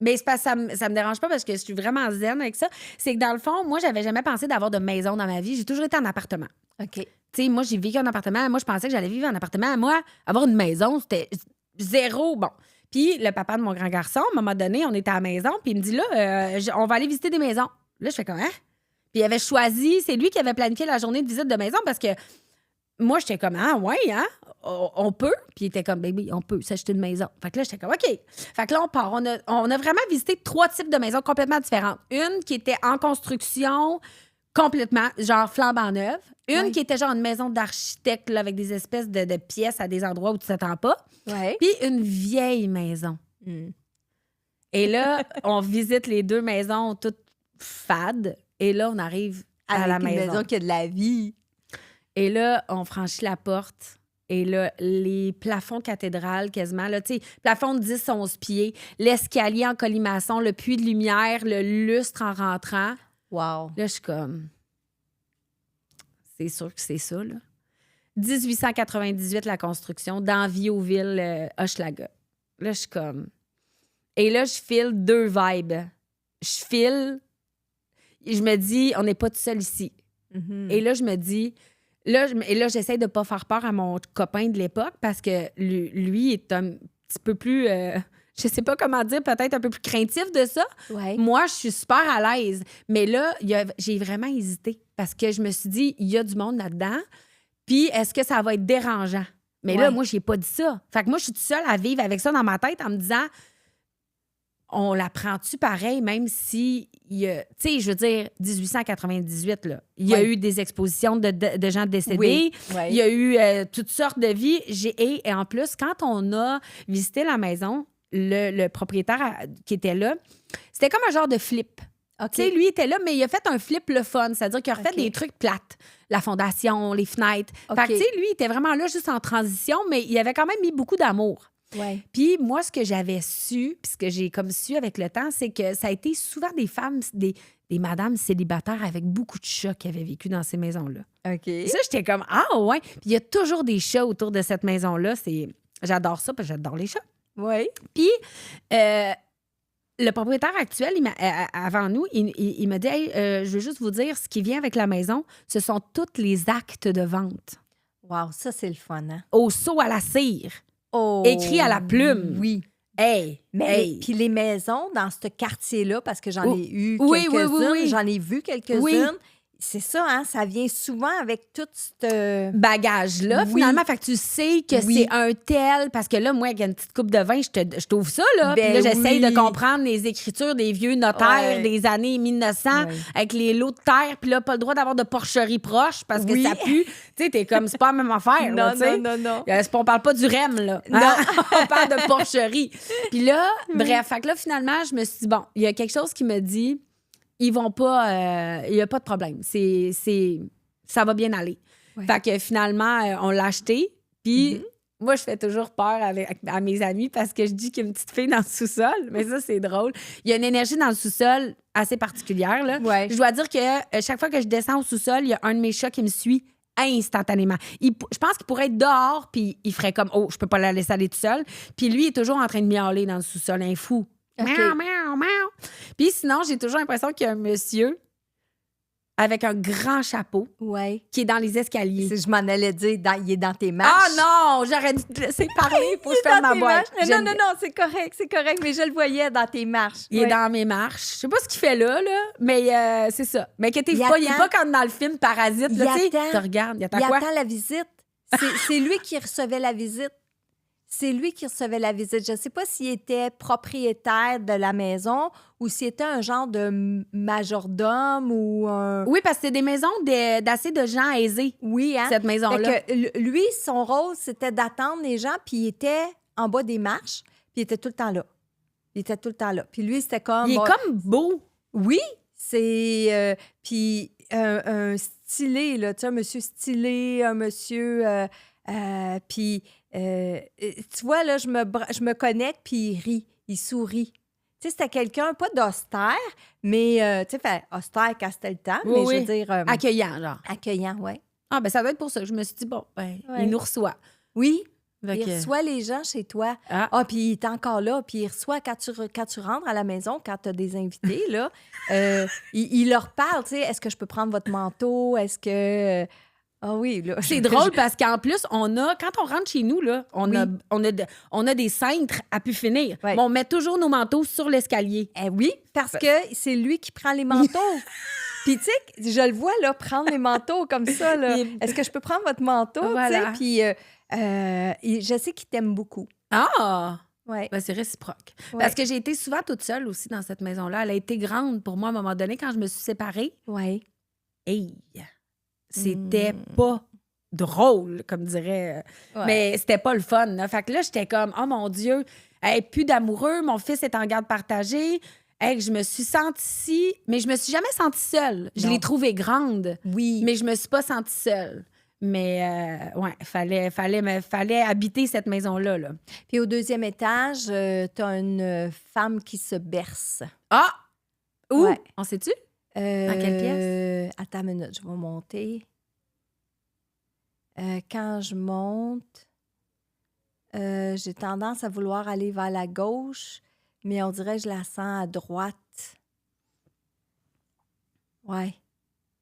Mais c'est ça me dérange pas parce que je suis vraiment zen avec ça. C'est que dans le fond, moi, j'avais jamais pensé d'avoir de maison dans ma vie. J'ai toujours été en appartement. OK. Tu sais, moi, j'ai vécu en appartement. Moi, je pensais que j'allais vivre en appartement. Moi, avoir une maison, c'était zéro. Bon. Puis le papa de mon grand garçon, à un moment donné, on était à la maison, puis il me dit, là, on va aller visiter des maisons. Là, je fais comme, hein? Puis il avait choisi, c'est lui qui avait planifié la journée de visite de maison parce que moi, j'étais comme, ah, ouais, hein? On peut. Puis il était comme, baby, on peut s'acheter une maison. Fait que là, j'étais comme, OK. Fait que là, on part. On a vraiment visité 3 types de maisons complètement différentes. Une qui était en construction complètement, genre flambant neuve. Une qui était genre une maison d'architecte là, avec des espèces de pièces à des endroits où tu t'attends pas. Ouais. Puis une vieille maison. Et là, on visite les 2 maisons toutes fades. Et là, on arrive à la Avec une maison qui a de la vie. Et là, on franchit la porte. Et là, les plafonds cathédrales, quasiment, là, tu sais, plafond de 10-11 pieds, l'escalier en colimaçon, le puits de lumière, le lustre en rentrant. Wow. Là, je suis comme... C'est sûr que c'est ça, là. 1898, la construction, dans Viauville, Hochelaga. Là, je suis comme... Et là, je file 2 vibes. Je file... Je me dis, on n'est pas tout seul ici. Et là, je me dis... Là, j'essaie de pas faire peur à mon copain de l'époque parce que lui est un petit peu plus, je sais pas comment dire, peut-être un peu plus craintif de ça. Ouais. Moi, je suis super à l'aise. Mais là, j'ai vraiment hésité parce que je me suis dit, il y a du monde là-dedans. Puis, est-ce que ça va être dérangeant? Mais là, moi, j'ai pas dit ça. Fait que moi, je suis toute seule à vivre avec ça dans ma tête en me disant... On la prend-tu pareil, même si, tu sais, je veux dire, 1898, là, il y a eu des expositions de gens décédés, il y a eu toutes sortes de vies. Et en plus, quand on a visité la maison, le propriétaire qui était là, c'était comme un genre de flip. Okay. Tu sais, lui était là, mais il a fait un flip le fun, c'est-à-dire qu'il a refait des trucs plates. La fondation, les fenêtres. Fait que, tu sais, lui, il était vraiment là juste en transition, mais il avait quand même mis beaucoup d'amour. Ouais. Puis moi, ce que j'avais su, puis ce que j'ai comme su avec le temps, c'est que ça a été souvent des femmes, des madames célibataires avec beaucoup de chats qui avaient vécu dans ces maisons-là. OK. Et ça, j'étais comme, ah ouais. Puis il y a toujours des chats autour de cette maison-là. J'adore ça, parce que j'adore les chats. Oui. Puis le propriétaire actuel, avant nous, il m'a dit, hey, je veux juste vous dire, ce qui vient avec la maison, ce sont tous les actes de vente. Wow, ça, c'est le fun, hein? Au seau à la cire. Oh, écrit à la plume. Oui. Hey! Puis les maisons dans ce quartier-là, parce que j'en ai eu oui, quelques-unes, j'en ai vu quelques-unes. Oui. C'est ça, hein? Ça vient souvent avec tout ce bagage-là, finalement. Fait que tu sais que c'est un tel... Parce que là, moi, avec une petite coupe de vin, je t'ouvre ça, là. Puis là, j'essaye de comprendre les écritures des vieux notaires des années 1900 avec les lots de terre. Puis là, pas le droit d'avoir de porcherie proche parce que ça pue. Tu sais, t'es comme, c'est pas la même affaire, là, non. On parle pas du REM, là. Non. Hein? On parle de porcherie. Puis là, bref, fait que là, finalement, je me suis dit, bon, il y a quelque chose qui me dit... Ils vont pas... Il n'y a pas de problème. Ça va bien aller. Ouais. Fait que finalement, on l'a acheté. Puis moi, je fais toujours peur à mes amis parce que je dis qu'il y a une petite fille dans le sous-sol. Mais ça, c'est drôle. Il y a une énergie dans le sous-sol assez particulière, là. Ouais. Je dois dire que chaque fois que je descends au sous-sol, il y a un de mes chats qui me suit instantanément. Je pense qu'il pourrait être dehors, puis il ferait comme, oh, je peux pas la laisser aller tout seul. Puis lui, il est toujours en train de miauler dans le sous-sol, un fou. Okay. Miaou, miaou, miaou. Puis sinon, j'ai toujours l'impression qu'il y a un monsieur avec un grand chapeau Ouais. qui est dans les escaliers. Je m'en allais dire, il est dans tes marches. Ah non! J'aurais dû te laisser parler pour que je fasse ma boîte. Non, c'est correct, mais je le voyais dans tes marches. Il est dans mes marches. Je sais pas ce qu'il fait là, mais c'est ça. Mais inquiétez-vous pas, il est pas comme dans le film Parasite. Il là, tu sais. attend. Tu regardes, il attend quoi? Il attend la visite. C'est lui qui recevait la visite. C'est lui qui recevait la visite. Je ne sais pas s'il était propriétaire de la maison ou s'il était un genre de majordome ou un... Oui, parce que c'est des maisons d'assez de gens aisés, Oui, hein? cette maison-là. Fait que lui, son rôle, c'était d'attendre les gens, puis il était en bas des marches, puis il était tout le temps là. Puis lui, c'était comme... Il est comme beau. Oui, c'est... puis un stylé, là, tu sais, un monsieur stylé, un monsieur... puis, tu vois, là, je me connecte, puis il rit, il sourit. Tu sais, c'était quelqu'un, pas d'austère, mais, tu sais, fait austère quand c'était le temps, mais je veux dire... accueillant, genre. Accueillant, oui. Ah, ben ça doit être pour ça que je me suis dit, bon, il nous reçoit. Oui, Fait il que- reçoit les gens chez toi. Ah. Puis il est encore là. Puis il reçoit quand tu rentres à la maison, quand tu as des invités, là, il leur parle, tu sais, est-ce que je peux prendre votre manteau? Est-ce que... Ah oui, là. C'est drôle parce qu'en plus, quand on rentre chez nous, là, on a des cintres à pu finir. Ouais. Mais on met toujours nos manteaux sur l'escalier. Oui, parce que c'est lui qui prend les manteaux. Puis, tu sais, je le vois, là, prendre les manteaux comme ça, là. Est-ce que je peux prendre votre manteau? Voilà. Tu sais, puis je sais qu'il t'aime beaucoup. Ah! Ouais. Ben, c'est réciproque. Ouais. Parce que j'ai été souvent toute seule aussi dans cette maison-là. Elle a été grande pour moi à un moment donné quand je me suis séparée. Oui. Hey! C'était pas drôle, comme dirait. Ouais. Mais c'était pas le fun. Là. Fait que là, j'étais comme, oh mon Dieu, hey, plus d'amoureux, mon fils est en garde partagée. Hey, je me suis sentie, mais je me suis jamais sentie seule. Je Non. l'ai trouvée grande, Oui. mais je me suis pas sentie seule. Mais ouais, fallait habiter cette maison-là. Là. Puis au deuxième étage, t'as une femme qui se berce. Ah! Où? Ouais. On sait-tu? Dans quelle pièce? Attends une minute, je vais monter. Quand je monte, j'ai tendance à vouloir aller vers la gauche, mais on dirait que je la sens à droite. Ouais.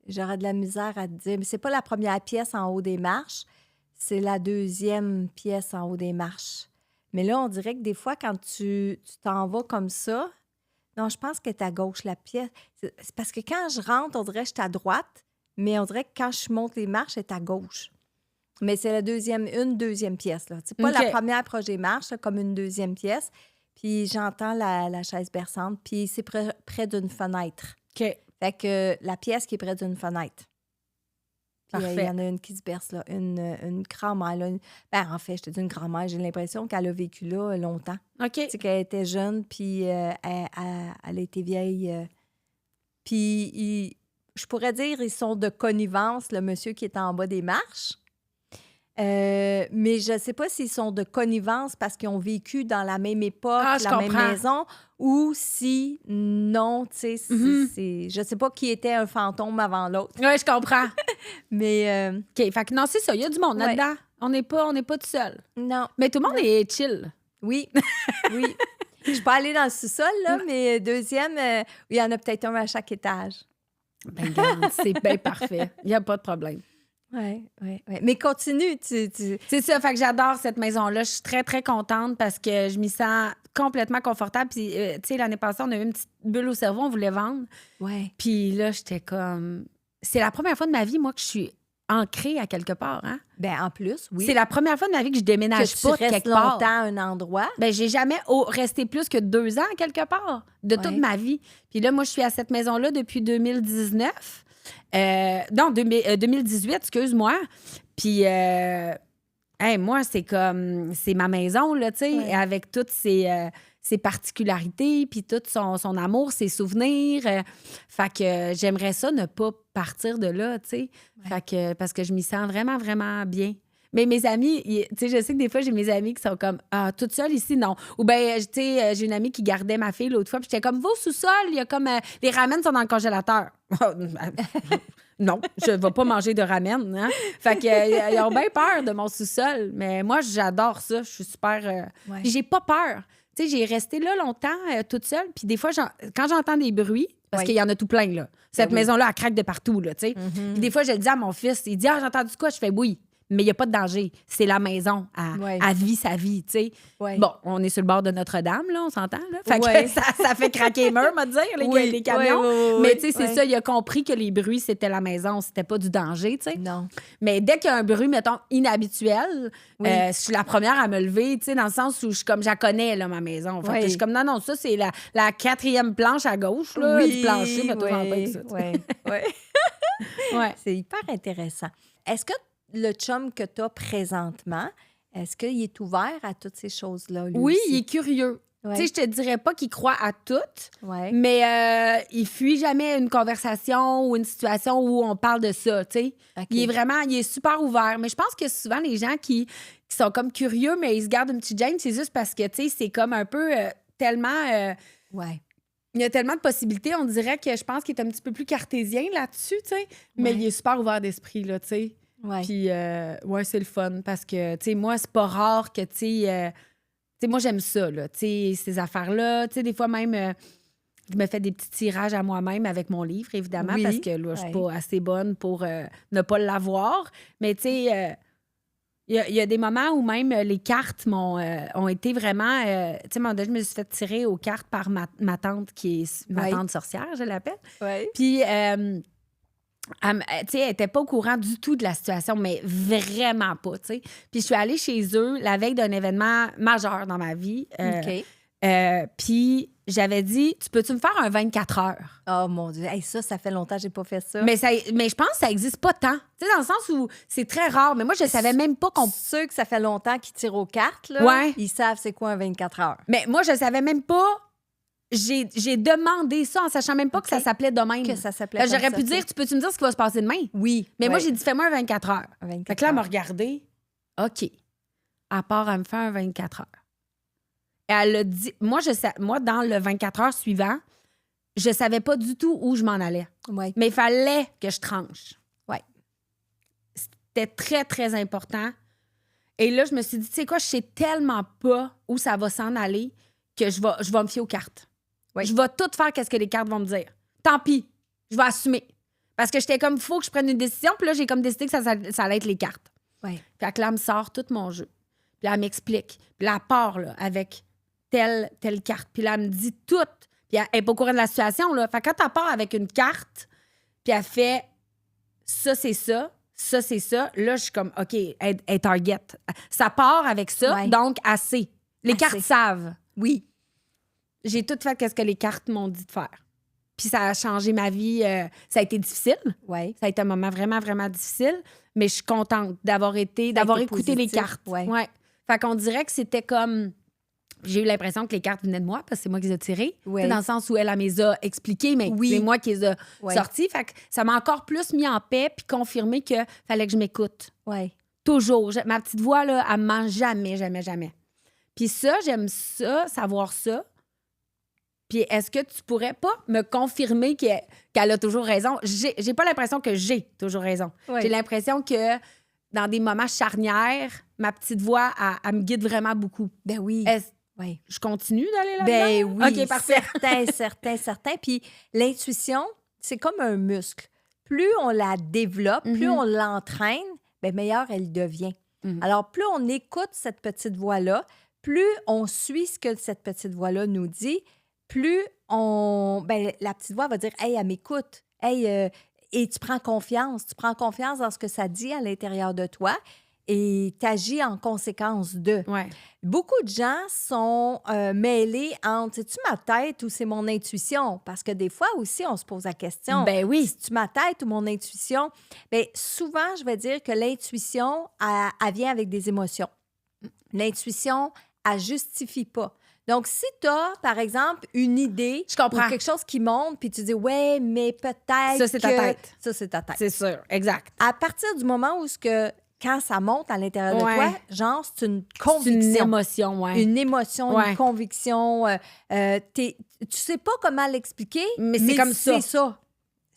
J'aurais de la misère à te dire. Mais c'est pas la première pièce en haut des marches, c'est la deuxième pièce en haut des marches. Mais là, on dirait que des fois, quand tu t'en vas comme ça, non, je pense qu'elle est à gauche, la pièce. C'est parce que quand je rentre, on dirait que je suis à droite, mais on dirait que quand je monte les marches, elle est à gauche. Mais c'est une deuxième pièce, là. C'est pas OK. la première projet marche, là, comme une deuxième pièce. Puis j'entends la chaise berçante, puis c'est près d'une fenêtre. OK. Fait que la pièce qui est près d'une fenêtre. Puis il Parfait. y en a une qui se berce, là. Une grand-mère, là. En fait, je te dis une grand-mère, j'ai l'impression qu'elle a vécu là longtemps. OK. Tu sais, qu'elle était jeune, puis elle a été vieille. Puis, je pourrais dire, ils sont de connivence, le monsieur qui est en bas des marches. Mais je ne sais pas s'ils sont de connivence parce qu'ils ont vécu dans la même époque, Ah, je la même comprends. maison, ou si non, tu sais, je ne sais pas qui était un fantôme avant l'autre. Ouais, je comprends. Mais OK. Fait que non, c'est ça. Il y a du monde Ouais. là-dedans. On n'est pas tout seul. non, Mais tout le monde est chill. oui, oui. Je peux aller dans le sous-sol, là, mais deuxième, il y en a peut-être un à chaque étage. Ben, regarde, c'est bien parfait. Il n'y a pas de problème. Oui. Mais continue, tu... C'est ça, fait que j'adore cette maison-là. Je suis très, très contente parce que je m'y sens complètement confortable. Puis, tu sais, l'année passée, on a eu une petite bulle au cerveau, on voulait vendre. Ouais. Puis là, j'étais comme... C'est la première fois de ma vie, moi, que je suis ancrée à quelque part. Hein? Ben en plus, oui. C'est la première fois de ma vie que je déménage que tu pas de restes quelque part. longtemps à un endroit. Ben, j'ai jamais resté plus que 2 ans à quelque part de toute Ouais. ma vie. Puis là, moi, je suis à cette maison-là depuis 2019. Non, 2018, excuse-moi. Puis, moi, c'est comme... C'est ma maison, là, tu sais, Ouais. avec toutes ses particularités, puis tout son amour, ses souvenirs. Fait que j'aimerais ça ne pas partir de là, tu sais. Ouais. Fait que... Parce que je m'y sens vraiment, vraiment bien. Mais mes amis, tu sais, je sais que des fois, j'ai mes amis qui sont comme, ah, toute seule ici, non. Ou bien, tu sais, j'ai une amie qui gardait ma fille l'autre fois, puis j'étais comme, va au sous-sol, il y a comme, les ramen sont dans le congélateur. Non, je ne vais pas manger de ramen. Hein? Fait qu'ils ont bien peur de mon sous-sol. Mais moi, j'adore ça. Je suis super... Ouais. J'ai pas peur. Tu sais, j'ai resté là longtemps toute seule. Puis des fois, quand j'entends des bruits, parce qu'il y en a tout plein, là. Cette maison-là, elle craque de partout, là, tu sais. Puis des fois, je le dis à mon fils. Il dit, j'ai entendu quoi? Je fais oui. Mais il n'y a pas de danger. C'est la maison. Elle vit sa vie, tu sais. Ouais. Bon, on est sur le bord de Notre-Dame, là, on s'entend, là. Fait que ça fait craquer les murs, on va dire, les camions. Mais tu sais, c'est ça, il a compris que les bruits, c'était la maison, c'était pas du danger, tu sais. Non. Mais dès qu'il y a un bruit, mettons, inhabituel, je suis la première à me lever, tu sais, dans le sens où je suis comme, je la connais, là, ma maison. Fait que je suis comme, non, ça, c'est la 4e planche à gauche, là, du plancher, mais toi, avec ça. C'est hyper intéressant. Est-ce que le chum que tu as présentement, est-ce qu'il est ouvert à toutes ces choses-là, lui Oui, aussi? il est curieux. Ouais. Tu sais, je te dirais pas qu'il croit à tout, mais il fuit jamais une conversation ou une situation où on parle de ça, tu sais. Okay. Il est super ouvert. Mais je pense que souvent, les gens qui sont comme curieux, mais ils se gardent une petite gêne, c'est juste parce que, tu sais, c'est comme un peu tellement... Il y a tellement de possibilités. On dirait que je pense qu'il est un petit peu plus cartésien là-dessus, tu sais. Mais il est super ouvert d'esprit, là, tu sais. Ouais. Puis, c'est le fun parce que, tu sais, moi, c'est pas rare que, tu sais, moi, j'aime ça, là, tu sais, ces affaires-là. Tu sais, des fois, même, je me fais des petits tirages à moi-même avec mon livre, évidemment, parce que, là, je suis pas assez bonne pour ne pas l'avoir. Mais, tu sais, il y a des moments où même les cartes ont été vraiment... tu sais, à un moment donné, je me suis fait tirer aux cartes par ma tante, qui est ma tante sorcière, je l'appelle. Puis... elle n'était pas au courant du tout de la situation, mais vraiment pas, tu sais. Puis je suis allée chez eux la veille d'un événement majeur dans ma vie. Puis j'avais dit, tu peux-tu me faire un 24 heures? Oh mon Dieu, hey, ça fait longtemps que j'ai pas fait ça. Mais je pense que ça existe pas tant. Tu sais, dans le sens où c'est très rare. Mais moi, je savais même pas qu'on... Ceux que ça fait longtemps qu'ils tirent aux cartes, là, ils savent c'est quoi un 24 heures. Mais moi, je savais même pas... J'ai demandé ça en sachant même pas que ça s'appelait de même. Que ça s'appelait j'aurais pu dire, peux-tu me dire ce qui va se passer demain? Oui. Mais moi, j'ai dit, fais-moi un 24 heures. Fait que là, elle m'a regardé. OK. À part, elle me fait un 24 heures. Et elle a dit... Moi, dans le 24 heures suivant, je savais pas du tout où je m'en allais. Ouais. Mais il fallait que je tranche. Ouais. C'était très, très important. Et là, je me suis dit, tu sais quoi, je sais tellement pas où ça va s'en aller que je vais me fier aux cartes. Oui. Je vais tout faire qu'est-ce que les cartes vont me dire. Tant pis, je vais assumer. Parce que j'étais comme, il faut que je prenne une décision. Puis là, j'ai comme décidé que ça allait être les cartes. Oui. Puis là, elle me sort tout mon jeu. Puis là, elle m'explique. Puis là, elle part là, avec telle carte. Puis là, elle me dit tout. Puis elle n'est pas au courant de la situation. Là. Fait que quand elle part avec une carte, puis elle fait ça, c'est ça, ça, c'est ça, là, je suis comme, OK, elle target. Ça part avec ça, donc assez. Les cartes savent. Oui. J'ai tout fait ce que les cartes m'ont dit de faire. Puis ça a changé ma vie. Ça a été difficile. Ouais. Ça a été un moment vraiment, vraiment difficile. Mais je suis contente d'avoir écouté positif, les cartes. Ouais. Fait qu'on dirait que c'était comme... J'ai eu l'impression que les cartes venaient de moi parce que c'est moi qui les ai tirées. Ouais. Dans le sens où elle me les a expliquées, mais c'est moi qui les ai sorties. Fait que ça m'a encore plus mis en paix puis confirmé qu'il fallait que je m'écoute. Ouais. Toujours. Ma petite voix, là, elle me ment jamais, jamais, jamais. Puis ça, j'aime ça, savoir ça. Puis est-ce que tu pourrais pas me confirmer qu'elle a toujours raison? J'ai pas l'impression que j'ai toujours raison. Ouais. J'ai l'impression que dans des moments charnières, ma petite voix, elle me guide vraiment beaucoup. Ben oui. Oui. Je continue d'aller là-dedans? Ben oui, OK, parfait. certain. Puis l'intuition, c'est comme un muscle. Plus on la développe, plus on l'entraîne, ben meilleure elle devient. Alors, plus on écoute cette petite voix-là, plus on suit ce que cette petite voix-là nous dit, plus la petite voix va dire « Hey, elle m'écoute. Hey, et tu prends confiance. Tu prends confiance dans ce que ça dit à l'intérieur de toi et tu agis en conséquence de. Ouais. » Beaucoup de gens sont mêlés entre « C'est-tu ma tête ou c'est mon intuition? » Parce que des fois aussi, on se pose la question. Ben oui. C'est-tu ma tête ou mon intuition? Bien, souvent, je vais dire que l'intuition, elle vient avec des émotions. L'intuition, elle ne justifie pas. Donc, si tu as, par exemple, une idée ou quelque chose qui monte, puis tu dis « Ouais, mais peut-être ça, c'est ta tête. » Ça, c'est ta tête. C'est sûr, exact. À partir du moment où quand ça monte à l'intérieur de toi, genre, c'est une conviction. C'est une émotion, oui. Une émotion, une conviction. Tu sais pas comment l'expliquer, mais c'est comme ça. C'est ça.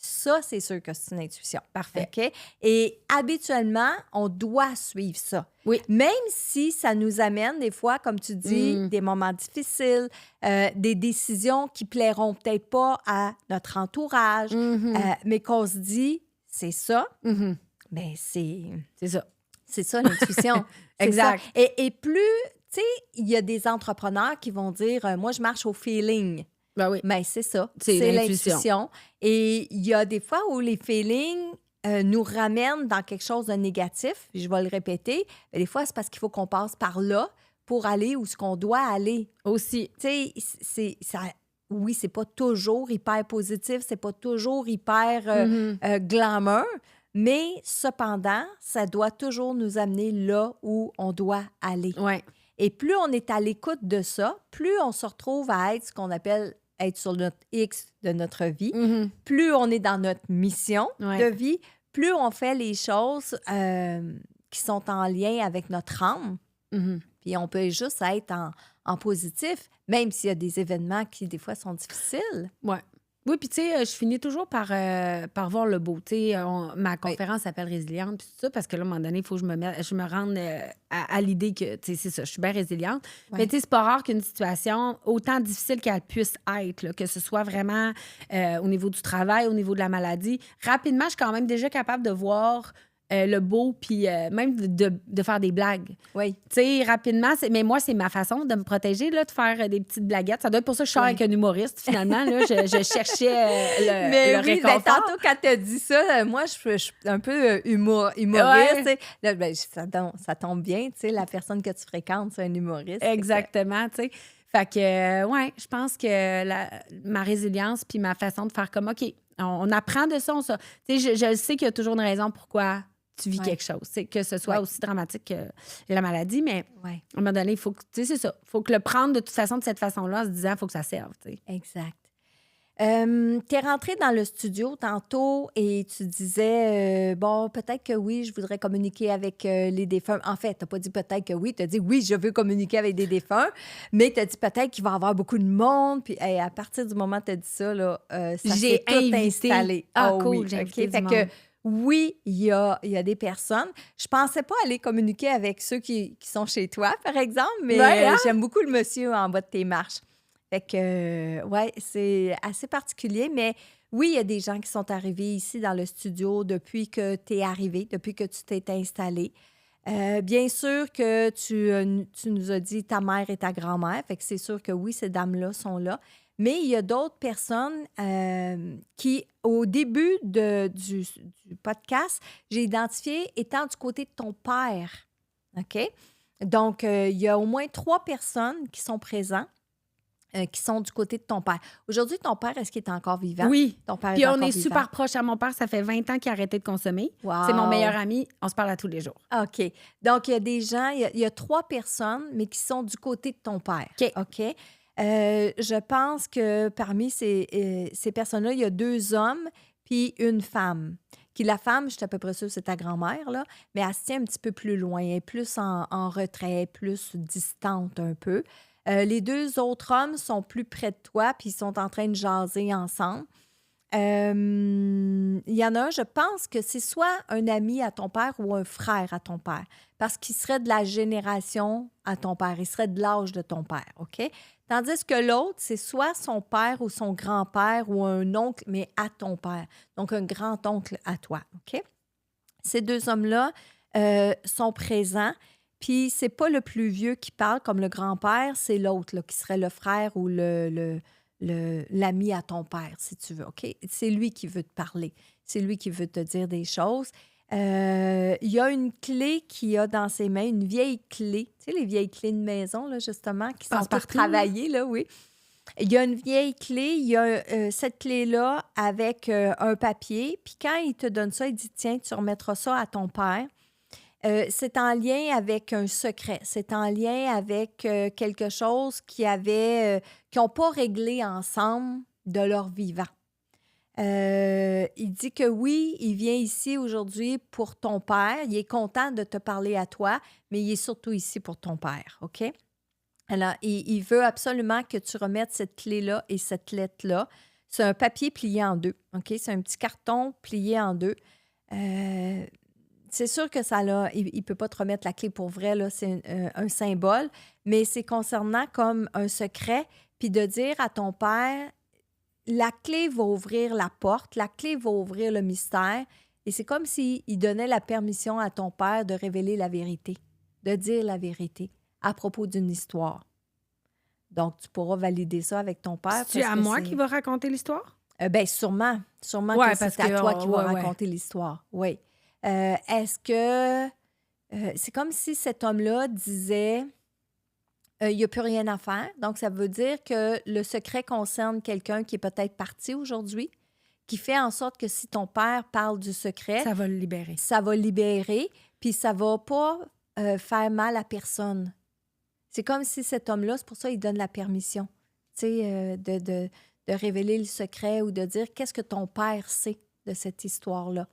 Ça, c'est sûr que c'est une intuition. Parfait. OK? Et habituellement, on doit suivre ça. Oui. Même si ça nous amène des fois, comme tu dis, des moments difficiles, des décisions qui plairont peut-être pas à notre entourage, mais qu'on se dit, c'est ça, mais c'est ça. C'est ça, l'intuition. C'est Exact. ça. Et plus, tu sais, il y a des entrepreneurs qui vont dire, moi, je marche au feeling. Ben oui. Mais c'est ça. C'est l'intuition. Et il y a des fois où les feelings nous ramènent dans quelque chose de négatif. Je vais le répéter. Mais des fois, c'est parce qu'il faut qu'on passe par là pour aller où ce qu'on doit aller. Aussi. Tu sais, oui, c'est pas toujours hyper positif, c'est pas toujours hyper glamour, mais cependant, ça doit toujours nous amener là où on doit aller. Ouais. Et plus on est à l'écoute de ça, plus on se retrouve à être ce qu'on appelle être sur notre X de notre vie, plus on est dans notre mission de vie, plus on fait les choses qui sont en lien avec notre âme. Puis on peut juste être en positif, même s'il y a des événements qui, des fois, sont difficiles. Ouais. Oui, puis tu sais, je finis toujours par voir le beau. Tu sais, ma conférence s'appelle Résiliente, puis tout ça, parce que là, à un moment donné, il faut que je me rende à l'idée que, tu sais, c'est ça, je suis bien résiliente. Ouais. Mais tu sais, c'est pas rare qu'une situation, autant difficile qu'elle puisse être, là, que ce soit vraiment au niveau du travail, au niveau de la maladie, rapidement, je suis quand même déjà capable de voir le beau, puis même de faire des blagues. Oui. Tu sais, rapidement, mais moi, c'est ma façon de me protéger, là, de faire des petites blaguettes. Ça doit être pour ça que je sors avec un humoriste, finalement. Là. Je cherchais le réconfort. Tantôt, quand tu as dit ça, moi, je suis un peu humoriste. Ouais. Là, ça tombe bien, tu sais, la personne que tu fréquentes, c'est un humoriste. Exactement, tu sais. Fait que, ouais, je pense que ma résilience puis ma façon de faire comme, OK, on apprend de ça. Tu sais, je sais qu'il y a toujours une raison pourquoi tu vis quelque chose. C'est que ce soit aussi dramatique que la maladie, mais à un moment donné, il faut que, tu sais, c'est ça. Il faut que le prendre de toute façon de cette façon-là en se disant, il faut que ça serve, tu sais. Exact. Tu es rentrée dans le studio tantôt et tu disais, bon, peut-être que oui, je voudrais communiquer avec les défunts. En fait, tu n'as pas dit peut-être que oui, tu as dit oui, je veux communiquer avec des défunts, mais tu as dit peut-être qu'il va y avoir beaucoup de monde. Puis à partir du moment où tu as dit ça, là, ça s'est tout installé. Ah, cool, j'ai invité du monde. Oui, il y a des personnes. Je pensais pas aller communiquer avec ceux qui sont chez toi, par exemple, mais j'aime beaucoup le monsieur en bas de tes marches. Fait que, c'est assez particulier, mais oui, il y a des gens qui sont arrivés ici dans le studio depuis que tu es arrivé, depuis que tu t'es installé. Bien sûr que tu nous as dit ta mère et ta grand-mère, fait que c'est sûr que oui, ces dames-là sont là. Mais il y a d'autres personnes qui, au début du podcast, j'ai identifié étant du côté de ton père. OK? Donc, il y a au moins 3 personnes qui sont présentes, qui sont du côté de ton père. Aujourd'hui, ton père, est-ce qu'il est encore vivant? Oui. Ton père Puis est on encore est vivant. super proches à mon père. Ça fait 20 ans qu'il a arrêté de consommer. Wow. C'est mon meilleur ami. On se parle à tous les jours. OK. Donc, il y a des gens, il y a 3 personnes, mais qui sont du côté de ton père. OK? Je pense que parmi ces personnes-là, il y a 2 hommes puis une femme. La femme, je suis à peu près sûre que c'est ta grand-mère, là, mais elle se tient un petit peu plus loin, elle est plus en retrait, plus distante un peu. Les 2 autres hommes sont plus près de toi puis ils sont en train de jaser ensemble. Il y en a un, je pense que c'est soit un ami à ton père ou un frère à ton père, parce qu'il serait de la génération à ton père, il serait de l'âge de ton père, OK? Tandis que l'autre, c'est soit son père ou son grand-père ou un oncle, mais à ton père, donc un grand-oncle à toi, OK? Ces 2 hommes-là sont présents, puis c'est pas le plus vieux qui parle comme le grand-père, c'est l'autre, là, qui serait le frère ou l'ami à ton père, si tu veux, OK? C'est lui qui veut te parler. C'est lui qui veut te dire des choses. Il y a une clé qu'il a dans ses mains, une vieille clé. Tu sais, les vieilles clés de maison, là, justement, qui sont toutes travaillées, là, oui. Il y a une vieille clé. Il y a cette clé-là avec un papier. Puis quand il te donne ça, il dit, tiens, tu remettras ça à ton père. C'est en lien avec un secret. C'est en lien avec quelque chose qu'ils n'ont pas réglé ensemble de leur vivant. Il dit que oui, il vient ici aujourd'hui pour ton père. Il est content de te parler à toi, mais il est surtout ici pour ton père, OK? Alors, il veut absolument que tu remettes cette clé-là et cette lettre-là C'est un papier plié en deux, OK? C'est un petit carton plié en deux. C'est sûr que ça là, il ne peut pas te remettre la clé pour vrai, là, c'est un symbole, mais c'est concernant comme un secret, puis de dire à ton père, la clé va ouvrir la porte, la clé va ouvrir le mystère, et c'est comme s'il donnait la permission à ton père de révéler la vérité, de dire la vérité à propos d'une histoire. Donc, tu pourras valider ça avec ton père. C'est à moi qui va raconter l'histoire? Bien, sûrement Ouais, que c'est à toi qui va raconter l'histoire, oui. Est-ce que... c'est comme si cet homme-là disait... il n'y a plus rien à faire. Donc, ça veut dire que le secret concerne quelqu'un qui est peut-être parti aujourd'hui, qui fait en sorte que si ton père parle du secret... Ça va le libérer. Ça va le libérer, puis ça ne va pas faire mal à personne. C'est comme si cet homme-là, c'est pour ça qu'il donne la permission, tu sais, de révéler le secret ou de dire qu'est-ce que ton père sait de cette histoire-là.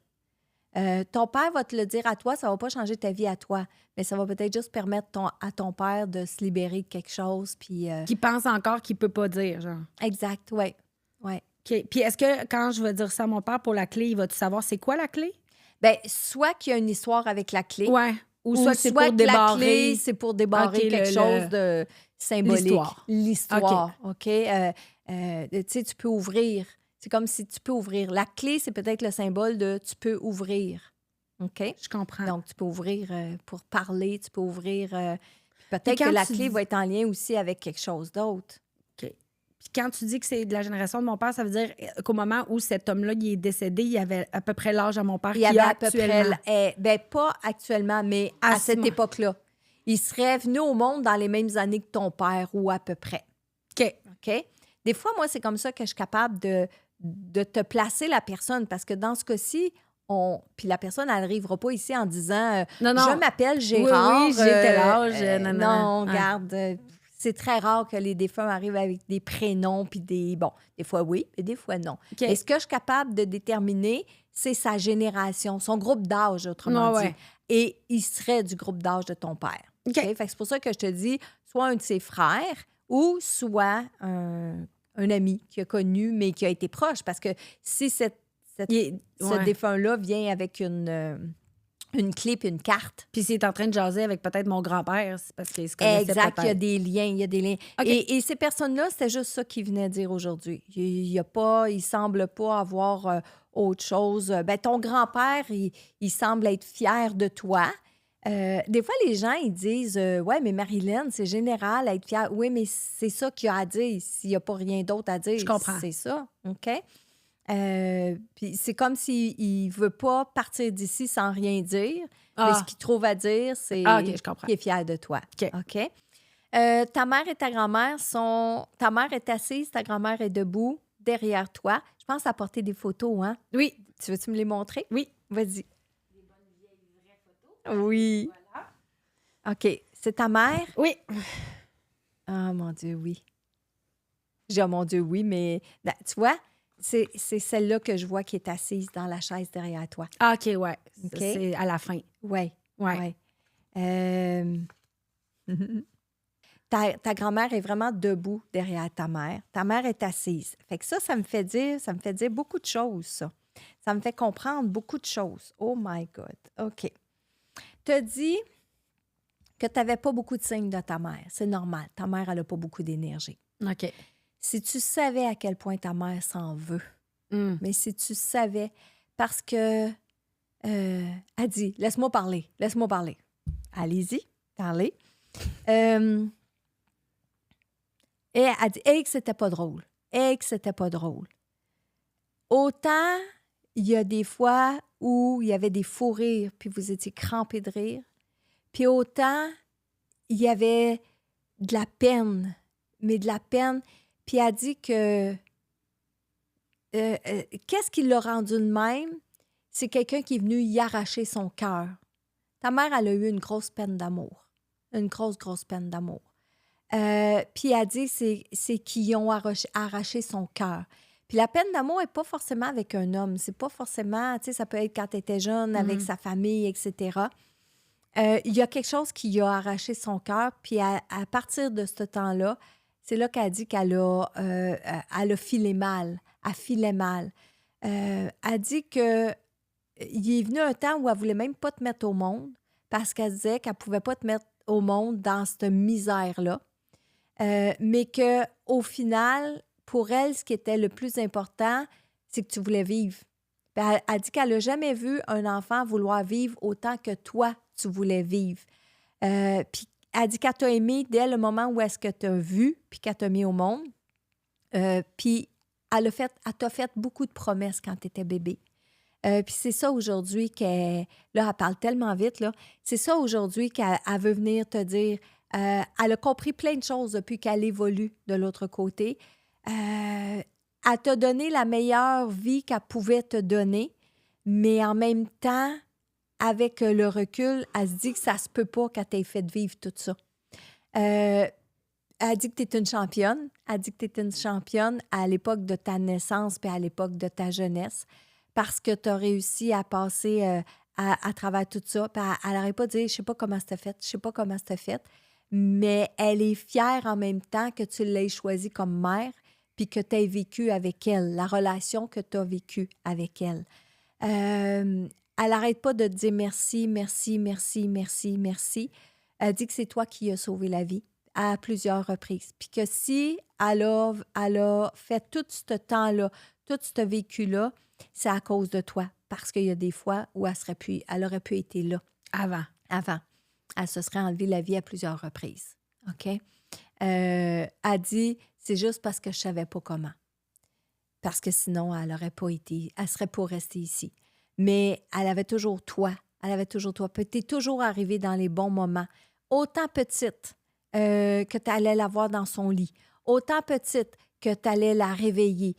Ton père va te le dire à toi, ça ne va pas changer ta vie à toi, mais ça va peut-être juste permettre à ton père de se libérer de quelque chose. Puis, qui pense encore qu'il ne peut pas dire, genre. Exact, oui. Ouais. OK. Puis est-ce que quand je vais dire ça à mon père pour la clé, il va-tu savoir c'est quoi la clé? Bien, soit qu'il y a une histoire avec la clé. Ouais. Ou soit c'est pour que débarrer. La clé, c'est pour débarrer quelque chose de symbolique. L'histoire. OK? Tu sais, tu peux ouvrir. C'est comme si tu peux ouvrir. La clé, c'est peut-être le symbole de tu peux ouvrir. OK? Je comprends. Donc, tu peux ouvrir pour parler, tu peux ouvrir. Peut-être que la clé va être en lien aussi avec quelque chose d'autre. OK. Puis quand tu dis que c'est de la génération de mon père, ça veut dire qu'au moment où cet homme-là il est décédé, il avait à peu près l'âge à mon père qu'il a actuellement. Bien, pas actuellement, mais à cette époque-là. Il serait venu au monde dans les mêmes années que ton père ou à peu près. OK? Des fois, moi, c'est comme ça que je suis capable de te placer la personne parce que dans ce cas-ci, puis la personne, elle n'arrivera pas ici en disant non. Je m'appelle Gérard. Oui, j'ai tel âge. Non, regarde, c'est très rare que les défunts arrivent avec des prénoms puis des fois oui, mais des fois non. Okay. Et ce que je suis capable de déterminer, c'est sa génération, son groupe d'âge, autrement dit. Et il serait du groupe d'âge de ton père. Okay. Fait que c'est pour ça que je te dis, soit un de ses frères ou soit un ami qui a connu, mais qui a été proche. Parce que si ce défunt-là vient avec une clé et une carte. Puis s'il est en train de jaser avec peut-être mon grand-père, c'est parce qu'il se connaissait exact, peut-être. il y a des liens. Okay. Et ces personnes-là, c'était juste ça qu'ils venaient dire aujourd'hui. Il semble pas avoir autre chose. Ben, ton grand-père, il semble être fier de toi. Des fois, les gens, ils disent ouais, mais Marilyn, c'est général être fière. Oui, mais c'est ça qu'il y a à dire. S'il n'y a pas rien d'autre à dire, je comprends. C'est ça. OK? Puis c'est comme s'il ne veut pas partir d'ici sans rien dire. Mais ce qu'il trouve à dire, c'est qu'il est fier de toi. OK? Ta mère et ta grand-mère sont... Ta mère est assise, ta grand-mère est debout derrière toi. Je pense à porter des photos, hein? Oui. Tu veux-tu me les montrer? Oui. Vas-y. Oui. Voilà. OK. C'est ta mère? Oui. Ah, mon Dieu, oui. J'ai mon Dieu, oui, mais tu vois, c'est celle-là que je vois qui est assise dans la chaise derrière toi. Ah, OK, ouais. Okay. C'est à la fin. Oui. Ouais. Ta grand-mère est vraiment debout derrière ta mère. Ta mère est assise. Fait que ça me fait dire beaucoup de choses, ça. Ça me fait comprendre beaucoup de choses. Oh my God. OK. Tu as dit que tu n'avais pas beaucoup de signes de ta mère. C'est normal. Ta mère, elle n'a pas beaucoup d'énergie. OK. Si tu savais à quel point ta mère s'en veut, mais si tu savais, parce que elle dit, laisse-moi parler. Allez-y, parlez. Et elle dit, que c'était pas drôle. Autant, il y a des fois où il y avait des fous rires, puis vous étiez crampés de rire. Puis autant, il y avait de la peine, mais de la peine. Puis elle dit que qu'est-ce qui l'a rendu de même? C'est quelqu'un qui est venu y arracher son cœur. Ta mère, elle a eu une grosse peine d'amour. Une grosse, grosse peine d'amour. Puis elle dit c'est qu'ils ont arraché son cœur. Puis la peine d'amour n'est pas forcément avec un homme. C'est pas forcément, tu sais, ça peut être quand tu étais jeune, avec sa famille, etc. Il y a quelque chose qui a arraché son cœur. Puis à partir de ce temps-là, c'est là qu'elle dit qu'elle a filé mal. Elle filait mal. Elle dit que il est venu un temps où elle voulait même pas te mettre au monde parce qu'elle disait qu'elle pouvait pas te mettre au monde dans cette misère-là. Mais qu'au final, pour elle, ce qui était le plus important, c'est que tu voulais vivre. Puis elle dit qu'elle n'a jamais vu un enfant vouloir vivre autant que toi, tu voulais vivre. Puis elle dit qu'elle t'a aimé dès le moment où est-ce que tu as vu, puis qu'elle t'a mis au monde. Puis elle t'a fait beaucoup de promesses quand tu étais bébé. Puis c'est ça aujourd'hui qu'elle... Là, elle parle tellement vite, là. C'est ça aujourd'hui qu'elle veut venir te dire. Elle a compris plein de choses depuis qu'elle évolue de l'autre côté. Elle t'a donné la meilleure vie qu'elle pouvait te donner, mais en même temps, avec le recul, elle se dit que ça se peut pas qu'elle t'ait fait vivre tout ça. Elle dit que tu es une championne. Elle dit que tu es une championne à l'époque de ta naissance puis à l'époque de ta jeunesse parce que tu as réussi à passer à travers tout ça. Puis elle n'arrête pas de dire « je sais pas comment c'était fait, je sais pas comment c'était fait », mais elle est fière en même temps que tu l'aies choisie comme mère puis que tu aies vécu avec elle, la relation que tu as vécue avec elle. Elle n'arrête pas de te dire merci, merci, merci, merci, merci. Elle dit que c'est toi qui as sauvé la vie à plusieurs reprises. Puis que si elle a fait tout ce temps-là, tout ce vécu-là, c'est à cause de toi. Parce qu'il y a des fois où elle aurait pu être là. Avant. Elle se serait enlevée la vie à plusieurs reprises. OK? Elle dit, c'est juste parce que je ne savais pas comment. Parce que sinon, elle serait pas restée ici. Mais elle avait toujours toi. Puis tu es toujours arrivée dans les bons moments. Autant petite que tu allais la voir dans son lit. Autant petite que tu allais la réveiller.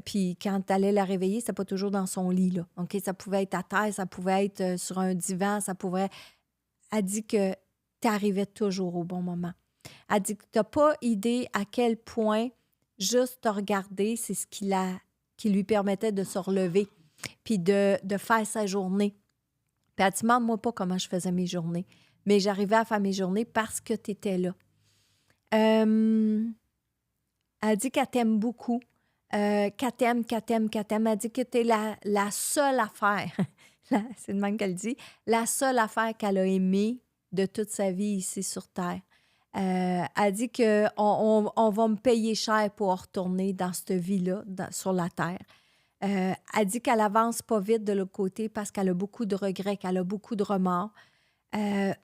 Puis quand tu allais la réveiller, c'était pas toujours dans son lit, là. OK? Ça pouvait être à terre, ça pouvait être sur un divan, ça pouvait... Elle dit que tu arrivais toujours au bon moment. Elle dit que tu n'as pas idée à quel point juste te regarder, c'est ce qui lui permettait de se relever puis de faire sa journée. Puis elle dit, demande-moi pas comment je faisais mes journées, mais j'arrivais à faire mes journées parce que tu étais là. Elle dit qu'elle t'aime beaucoup, qu'elle t'aime. Elle dit que tu es la seule affaire, c'est de même qu'elle dit, la seule affaire qu'elle a aimée de toute sa vie ici sur Terre. Elle dit qu'on va me payer cher pour retourner dans cette vie-là, sur la Terre. Elle dit qu'elle avance pas vite de l'autre côté parce qu'elle a beaucoup de regrets, qu'elle a beaucoup de remords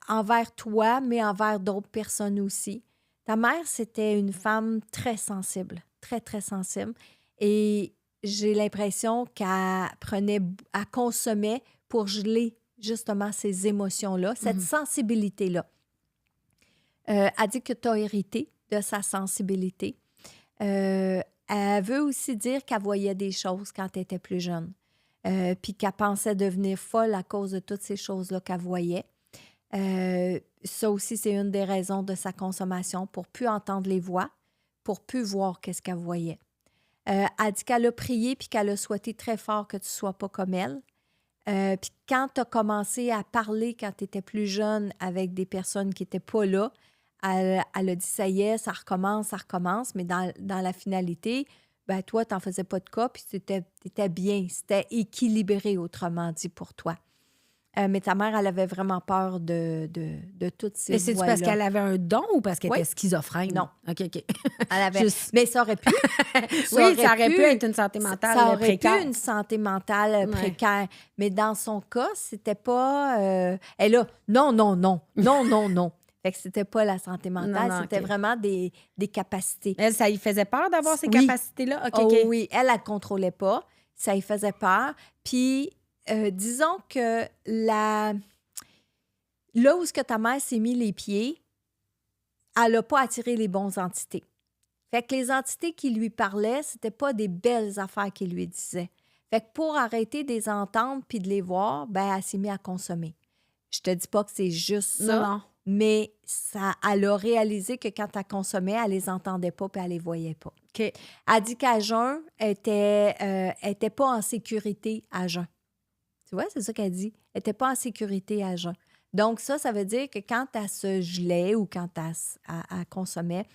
envers toi, mais envers d'autres personnes aussi. Ta mère, c'était une femme très sensible, très, très sensible. Et j'ai l'impression qu'elle consommait pour geler justement ces émotions-là, cette sensibilité-là. Elle dit que tu as hérité de sa sensibilité. Elle veut aussi dire qu'elle voyait des choses quand elle était plus jeune, puis qu'elle pensait devenir folle à cause de toutes ces choses-là qu'elle voyait. Ça aussi, c'est une des raisons de sa consommation, pour plus entendre les voix, pour plus voir qu'est-ce qu'elle voyait. Elle dit qu'elle a prié puis qu'elle a souhaité très fort que tu ne sois pas comme elle. Puis quand tu as commencé à parler quand tu étais plus jeune avec des personnes qui n'étaient pas là, elle a dit, ça y est, ça recommence, mais dans la finalité, ben toi, tu n'en faisais pas de cas, puis tu étais bien, c'était équilibré, autrement dit, pour toi. Mais ta mère, elle avait vraiment peur de toutes ces voix-là. Mais c'est parce qu'elle avait un don ou parce qu'elle était schizophrène? Non. OK. Elle avait... Mais ça aurait pu. Ça aurait pu être une santé mentale ça aurait précaire. pu une santé mentale précaire. Mais dans son cas, c'était pas... Elle a... Non. Fait que c'était pas la santé mentale, c'était vraiment des capacités. Elle, ça lui faisait peur d'avoir ces capacités-là? OK. Oui, elle ne contrôlait pas. Ça lui faisait peur. Puis... disons que là où ce que ta mère s'est mis les pieds, elle n'a pas attiré les bonnes entités. Fait que les entités qui lui parlaient, c'était pas des belles affaires qu'ils lui disaient. Fait que pour arrêter de les entendre puis de les voir, ben elle s'est mise à consommer. Je te dis pas que c'est juste ça, non. Mais elle a réalisé que quand elle consommait, elle les entendait pas puis elle les voyait pas. Okay. Elle dit qu'à jeun, elle était pas en sécurité à jeun. Tu vois, c'est ça qu'elle dit. Elle n'était pas en sécurité à jeun. Donc, ça veut dire que quand elle se gelait ou quand elle consommait,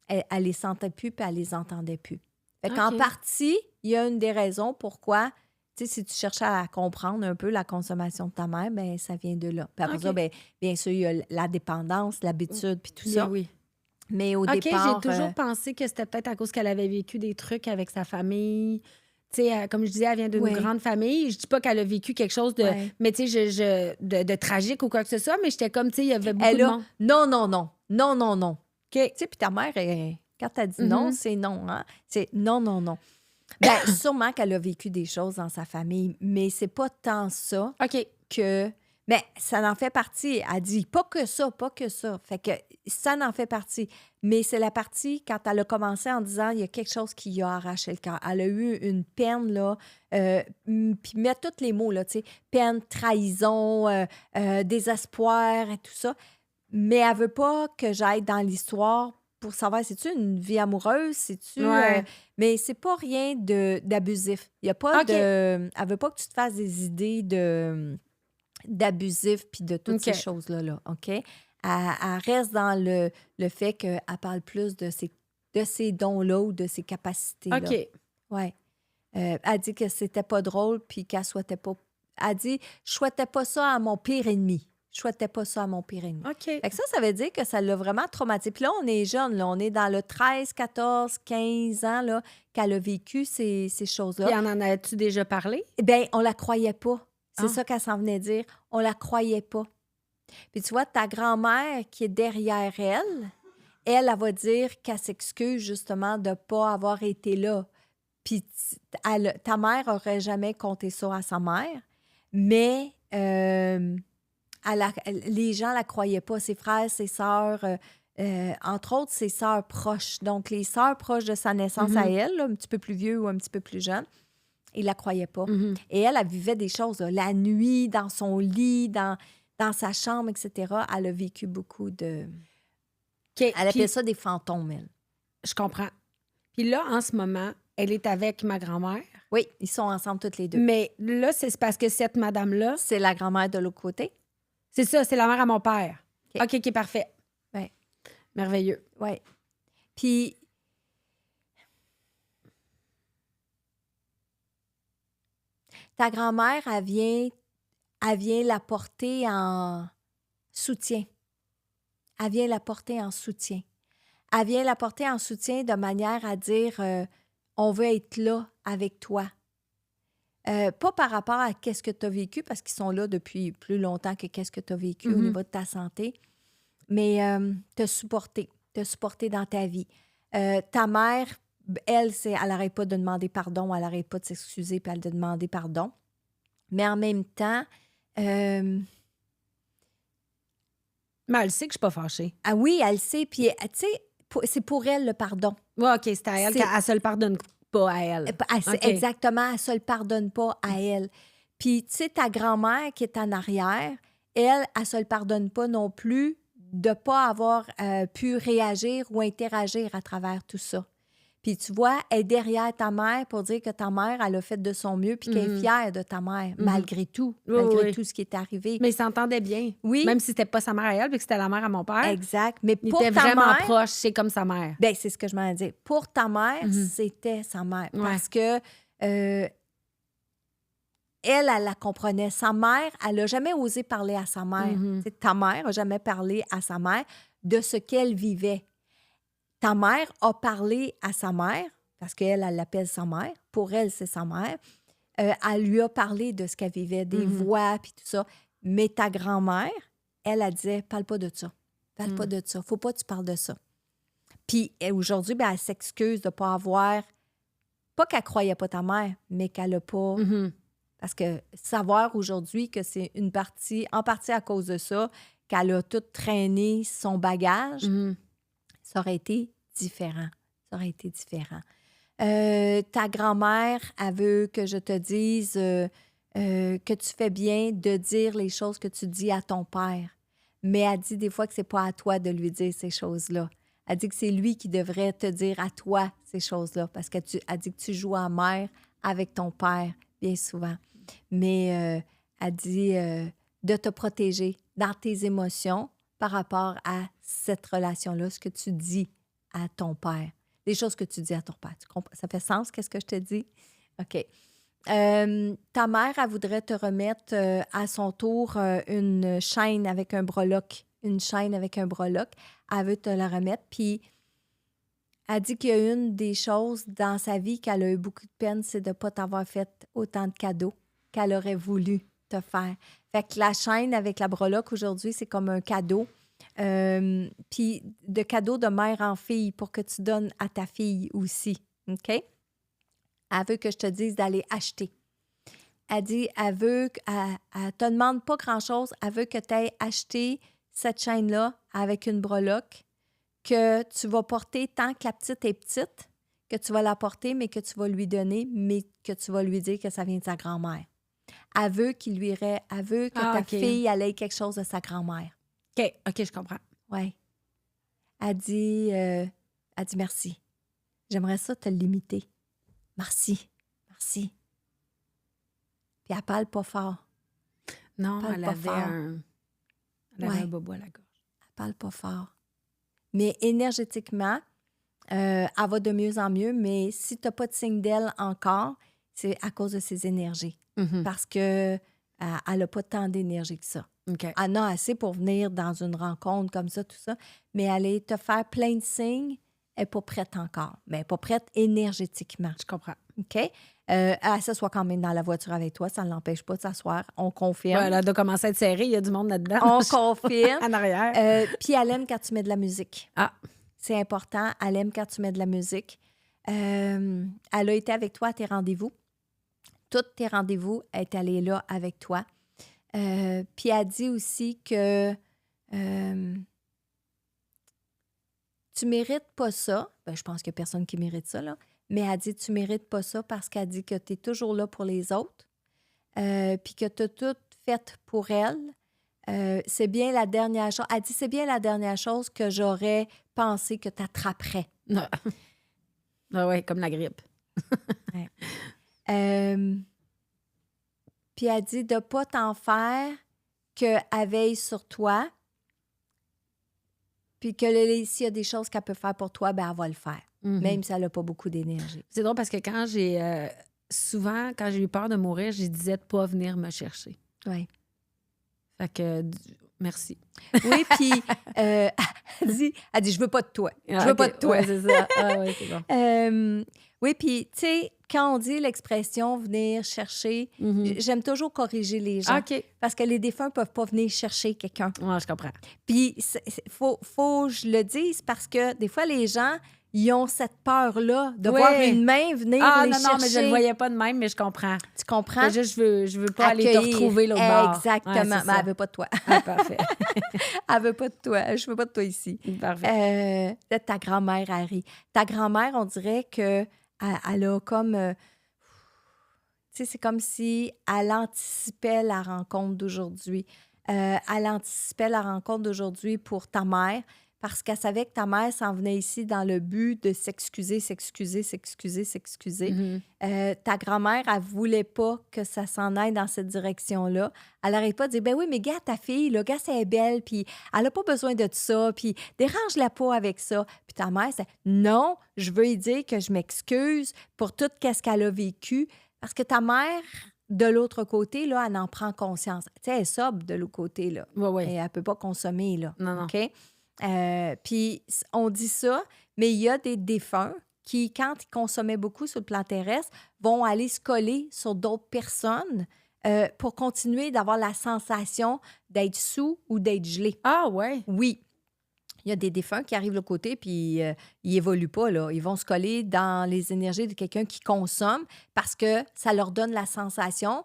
elle les sentait plus puis elle les entendait plus. Fait qu'en OK. partie, il y a une des raisons pourquoi, tu sais, si tu cherches à comprendre un peu la consommation de ta mère, bien, ça vient de là. Puis après ça, OK. bien sûr, il y a la dépendance, l'habitude, puis tout Bien ça. oui. Mais au OK, j'ai départ, toujours pensé que c'était peut-être à cause qu'elle avait vécu des trucs avec sa famille. Tu sais, comme je disais, elle vient d'une oui, grande famille. Je dis pas qu'elle a vécu quelque chose de, ouais. mais tu sais, de tragique ou quoi que ce soit, mais j'étais comme, tu sais, il y avait beaucoup Elle de a, monde. non, non, non, non, non, non. Tu OK. sais, puis ta mère, quand elle dit non, Mhm. c'est non, hein? C'est non, non, non. Bien, sûrement qu'elle a vécu des choses dans sa famille, mais c'est pas tant ça OK. que... Mais ça en fait partie. Elle dit pas que ça, pas que ça. Fait que ça en fait partie. Mais c'est la partie quand elle a commencé en disant il y a quelque chose qui a arraché le cœur. Elle a eu une peine, là, puis mettre tous les mots, là, tu sais, peine, trahison, désespoir et tout ça. Mais elle veut pas que j'aille dans l'histoire pour savoir, c'est-tu une vie amoureuse, c'est-tu... Ouais. mais c'est pas rien d'abusif. Il y a pas OK. de... Elle veut pas que tu te fasses des idées d'abusif puis de toutes OK. ces choses-là, là, OK? Elle reste dans le fait qu'elle parle plus de ces dons-là ou de ses capacités-là. OK. Ouais. Elle dit que c'était pas drôle puis qu'elle souhaitait pas... Elle dit, je souhaitais pas ça à mon pire ennemi. Je souhaitais pas ça à mon pire ennemi. OK. Fait que ça veut dire que ça l'a vraiment traumatisé. Puis là, on est jeune, là, on est dans le 13, 14, 15 ans là, qu'elle a vécu ces choses-là. Puis en as-tu déjà parlé? Eh bien, on la croyait pas. C'est Ah. ça qu'elle s'en venait dire. On la croyait pas. Puis tu vois, ta grand-mère qui est derrière elle va dire qu'elle s'excuse justement de ne pas avoir été là. Puis ta mère aurait jamais compté ça à sa mère, mais les gens la croyaient pas. Ses frères, ses sœurs, entre autres, ses sœurs proches. Donc, les sœurs proches de sa naissance à elle, là, un petit peu plus vieux ou un petit peu plus jeune, ils la croyaient pas. Mhm. Et elle vivait des choses, là, la nuit, dans son lit, dans sa chambre, etc. Elle a vécu beaucoup de... OK. Elle appelle Puis, ça des fantômes, elle. je comprends. Puis là, en ce moment, elle est avec ma grand-mère. Oui, ils sont ensemble toutes les deux. Mais là, c'est parce que cette madame-là, C'est la grand-mère de l'autre côté. c'est ça, c'est la mère à mon père. OK. OK, parfait. Ouais. Merveilleux. Oui. Puis... ta grand-mère, elle vient la porter en soutien. Elle vient la porter en soutien. Elle vient la porter en soutien de manière à dire on veut être là avec toi. Pas par rapport à qu'est-ce que tu as vécu, parce qu'ils sont là depuis plus longtemps que qu'est-ce que tu as vécu au niveau de ta santé, mais te supporter dans ta vie. Ta mère, elle n'arrête pas de demander pardon, elle n'arrête pas de s'excuser, puis elle de demander pardon. Mais en même temps, Mais elle sait que je suis pas fâchée. ah oui, elle sait, puis tu sais, c'est pour elle le pardon. Ouais, OK, c'est à elle C'est- qu'elle se le pardonne pas à elle. OK. Exactement, elle ne se le pardonne pas à elle. Puis, tu sais, ta grand-mère qui est en arrière, elle ne se le pardonne pas non plus de ne pas avoir pu réagir ou interagir à travers tout ça. Puis, tu vois, elle est derrière ta mère pour dire que ta mère, elle a fait de son mieux puis qu'elle est fière de ta mère, malgré tout, Oui, malgré oui. tout ce qui est arrivé. Mais ils s'entendaient bien. Oui. Même si c'était pas sa mère à elle, puis que c'était la mère à mon père. Exact. Mais Il pour était ta vraiment mère, proche, c'est comme sa mère. ben, c'est ce que je m'en dis. Pour ta mère, c'était sa mère. Ouais. Parce que elle la comprenait. Sa mère, elle n'a jamais osé parler à sa mère. Tu sais, ta mère n'a jamais parlé à sa mère de ce qu'elle vivait. Ta mère a parlé à sa mère, parce qu'elle, elle l'appelle sa mère. Pour elle, c'est sa mère. Elle lui a parlé de ce qu'elle vivait, des voix, puis tout ça. Mais ta grand-mère, elle disait, parle pas de ça. Parle pas de ça. Faut pas que tu parles de ça. Puis aujourd'hui, ben, elle s'excuse de ne pas avoir... Pas qu'elle croyait pas ta mère, mais qu'elle n'a pas... Parce que savoir aujourd'hui que c'est en partie à cause de ça, qu'elle a tout traîné son bagage, ça aurait été différent. Ça aurait été différent. Ta grand-mère, elle veut que je te dise que tu fais bien de dire les choses que tu dis à ton père. Mais elle dit des fois que c'est pas à toi de lui dire ces choses-là. Elle dit que c'est lui qui devrait te dire à toi ces choses-là parce qu'elle dit que tu joues à mère avec ton père bien souvent. Mais elle dit de te protéger dans tes émotions par rapport à cette relation-là, ce que tu dis à ton père. des choses que tu dis à ton père. Ça fait sens, qu'est-ce que je te dis? OK. Ta mère, elle voudrait te remettre à son tour une chaîne avec un breloque. Une chaîne avec un breloque. Elle veut te la remettre. Puis, elle dit qu'il y a une des choses dans sa vie qu'elle a eu beaucoup de peine, c'est de ne pas t'avoir fait autant de cadeaux qu'elle aurait voulu te faire. Fait que la chaîne avec la breloque aujourd'hui, c'est comme un cadeau. Puis de cadeau de mère en fille pour que tu donnes à ta fille aussi. OK? Elle veut que je te dise d'aller acheter. Elle dit, elle te demande pas grand-chose. Elle veut que tu ailles acheter cette chaîne-là avec une breloque que tu vas porter tant que la petite est petite, que tu vas la porter, mais que tu vas lui donner, mais que tu vas lui dire que ça vient de sa grand-mère. Elle veut que ta fille elle ait quelque chose de sa grand-mère. OK, je comprends. Oui. Elle dit merci. J'aimerais ça te limiter. Merci. Puis elle parle pas fort. Non, elle avait un bobo à la gorge. Elle parle pas fort. Mais énergétiquement, elle va de mieux en mieux, mais si tu n'as pas de signe d'elle encore, c'est à cause de ses énergies. Parce que elle n'a pas tant d'énergie que ça. OK. Elle en a assez pour venir dans une rencontre comme ça, tout ça, mais aller te faire plein de signes, elle n'est pas prête encore. Mais elle n'est pas prête énergétiquement. Je comprends. OK? Elle s'assoit quand même dans la voiture avec toi, ça ne l'empêche pas de s'asseoir. On confirme. Ouais, elle doit commencer à être serrée, il y a du monde là-dedans. On confirme. En arrière. Puis elle aime quand tu mets de la musique. Ah. C'est important. Elle aime quand tu mets de la musique. Elle a été avec toi à tes rendez-vous. Tous tes rendez-vous, elle est allée là avec toi. Puis elle dit aussi que tu mérites pas ça. Ben, je pense qu'il n'y a personne qui mérite ça, là. Mais elle dit tu mérites pas ça parce qu'elle dit que tu es toujours là pour les autres. Puis que tu as tout fait pour elle. C'est bien la dernière chose. Elle dit c'est bien la dernière chose que j'aurais pensé que tu attraperais. Ah ouais, comme la grippe. Ouais. Puis elle dit de ne pas t'en faire, qu'elle veille sur toi, puis que s'il y a des choses qu'elle peut faire pour toi, ben elle va le faire, même si elle n'a pas beaucoup d'énergie. C'est drôle parce que quand souvent, quand j'ai eu peur de mourir, je disais de ne pas venir me chercher. Oui. Fait que, merci. Oui, puis elle dit je veux pas de toi. Je veux pas de toi. Ouais, c'est ça. Ah ouais, c'est bon. Oui, puis, tu sais, quand on dit l'expression « venir chercher j'aime toujours corriger les gens. OK. Parce que les défunts ne peuvent pas venir chercher quelqu'un. Ouais, je comprends. Puis, faut que je le dise parce que des fois, les gens, ils ont cette peur-là de voir une main venir les chercher. Non, mais je ne le voyais pas de même, mais je comprends. Tu comprends? Juste, je veux pas aller te retrouver l'autre bord. Exactement. Ouais, mais elle ne veut pas de toi. Ah, parfait. Elle veut pas de toi. Je veux pas de toi ici. Parfait. Ta grand-mère, Harry. Ta grand-mère, on dirait que elle a comme... tu sais, c'est comme si elle anticipait la rencontre d'aujourd'hui. Elle anticipait la rencontre d'aujourd'hui pour ta mère parce qu'elle savait que ta mère s'en venait ici dans le but de s'excuser. Ta grand-mère, elle voulait pas que ça s'en aille dans cette direction-là. Elle n'arrête pas de dire, ben oui, mais gars, ta fille, là, gars, c'est belle, puis elle n'a pas besoin de ça, puis dérange-la pas avec ça. Puis ta mère, c'est, non, je veux lui dire que je m'excuse pour tout ce qu'elle a vécu. Parce que ta mère, de l'autre côté, là, elle en prend conscience. Tu sais, elle est sobre de l'autre côté, là. Oui. Et elle peut pas consommer, là. Non. OK? Puis, on dit ça, mais il y a des défunts qui, quand ils consommaient beaucoup sur le plan terrestre, vont aller se coller sur d'autres personnes pour continuer d'avoir la sensation d'être sous ou d'être gelé. Ah, ouais? Oui. Il y a des défunts qui arrivent de l'autre côté puis ils évoluent pas, là. Ils vont se coller dans les énergies de quelqu'un qui consomme parce que ça leur donne la sensation,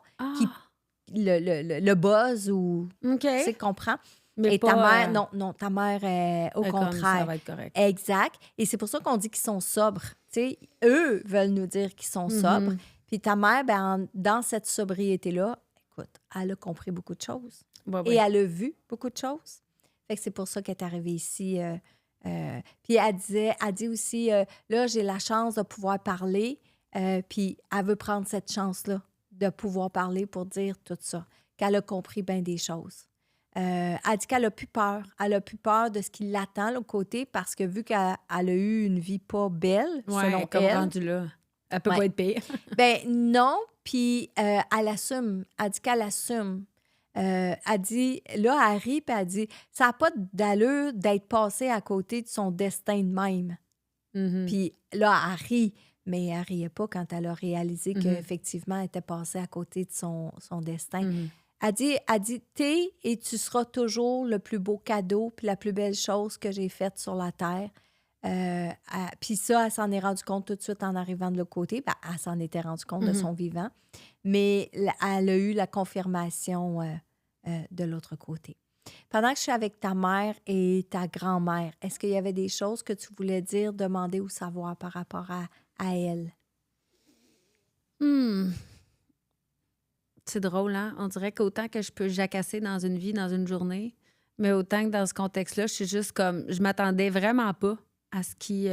le buzz ou... OK. Tu sais, comprends? Mais et pas, ta mère, non, ta mère est au contraire. Comme ça va être correct. Exact. Et c'est pour ça qu'on dit qu'ils sont sobres. Tu sais, eux veulent nous dire qu'ils sont sobres. Puis ta mère, ben, dans cette sobriété-là, écoute, elle a compris beaucoup de choses. Et elle a vu beaucoup de choses. Fait que c'est pour ça qu'elle est arrivée ici. Puis elle dit aussi, là, j'ai la chance de pouvoir parler. Puis elle veut prendre cette chance-là de pouvoir parler pour dire tout ça. Qu'elle a compris bien des choses. Elle dit qu'elle a plus peur. Elle a plus peur de ce qui l'attend, l'autre côté, parce que vu qu'elle a eu une vie pas belle, selon comme elle. rendue là. Elle peut pas être pire. Ben non, puis elle assume. Elle dit qu'elle assume. Elle dit, là, elle rit, puis elle dit, ça n'a pas d'allure d'être passée à côté de son destin de même. Puis là, elle rit, mais elle riait pas quand elle a réalisé qu'effectivement, elle était passée à côté de son destin. Elle dit, t'es et tu seras toujours le plus beau cadeau puis la plus belle chose que j'ai faite sur la terre. Puis ça, elle s'en est rendue compte tout de suite en arrivant de l'autre côté. Ben, elle s'en était rendue compte de son vivant. Mais elle a eu la confirmation de l'autre côté. Pendant que je suis avec ta mère et ta grand-mère, est-ce qu'il y avait des choses que tu voulais dire, demander ou savoir par rapport à elle? C'est drôle, hein? On dirait qu'autant que je peux jacasser dans une vie, dans une journée, mais autant que dans ce contexte-là, je suis juste comme... Je m'attendais vraiment pas à ce qui...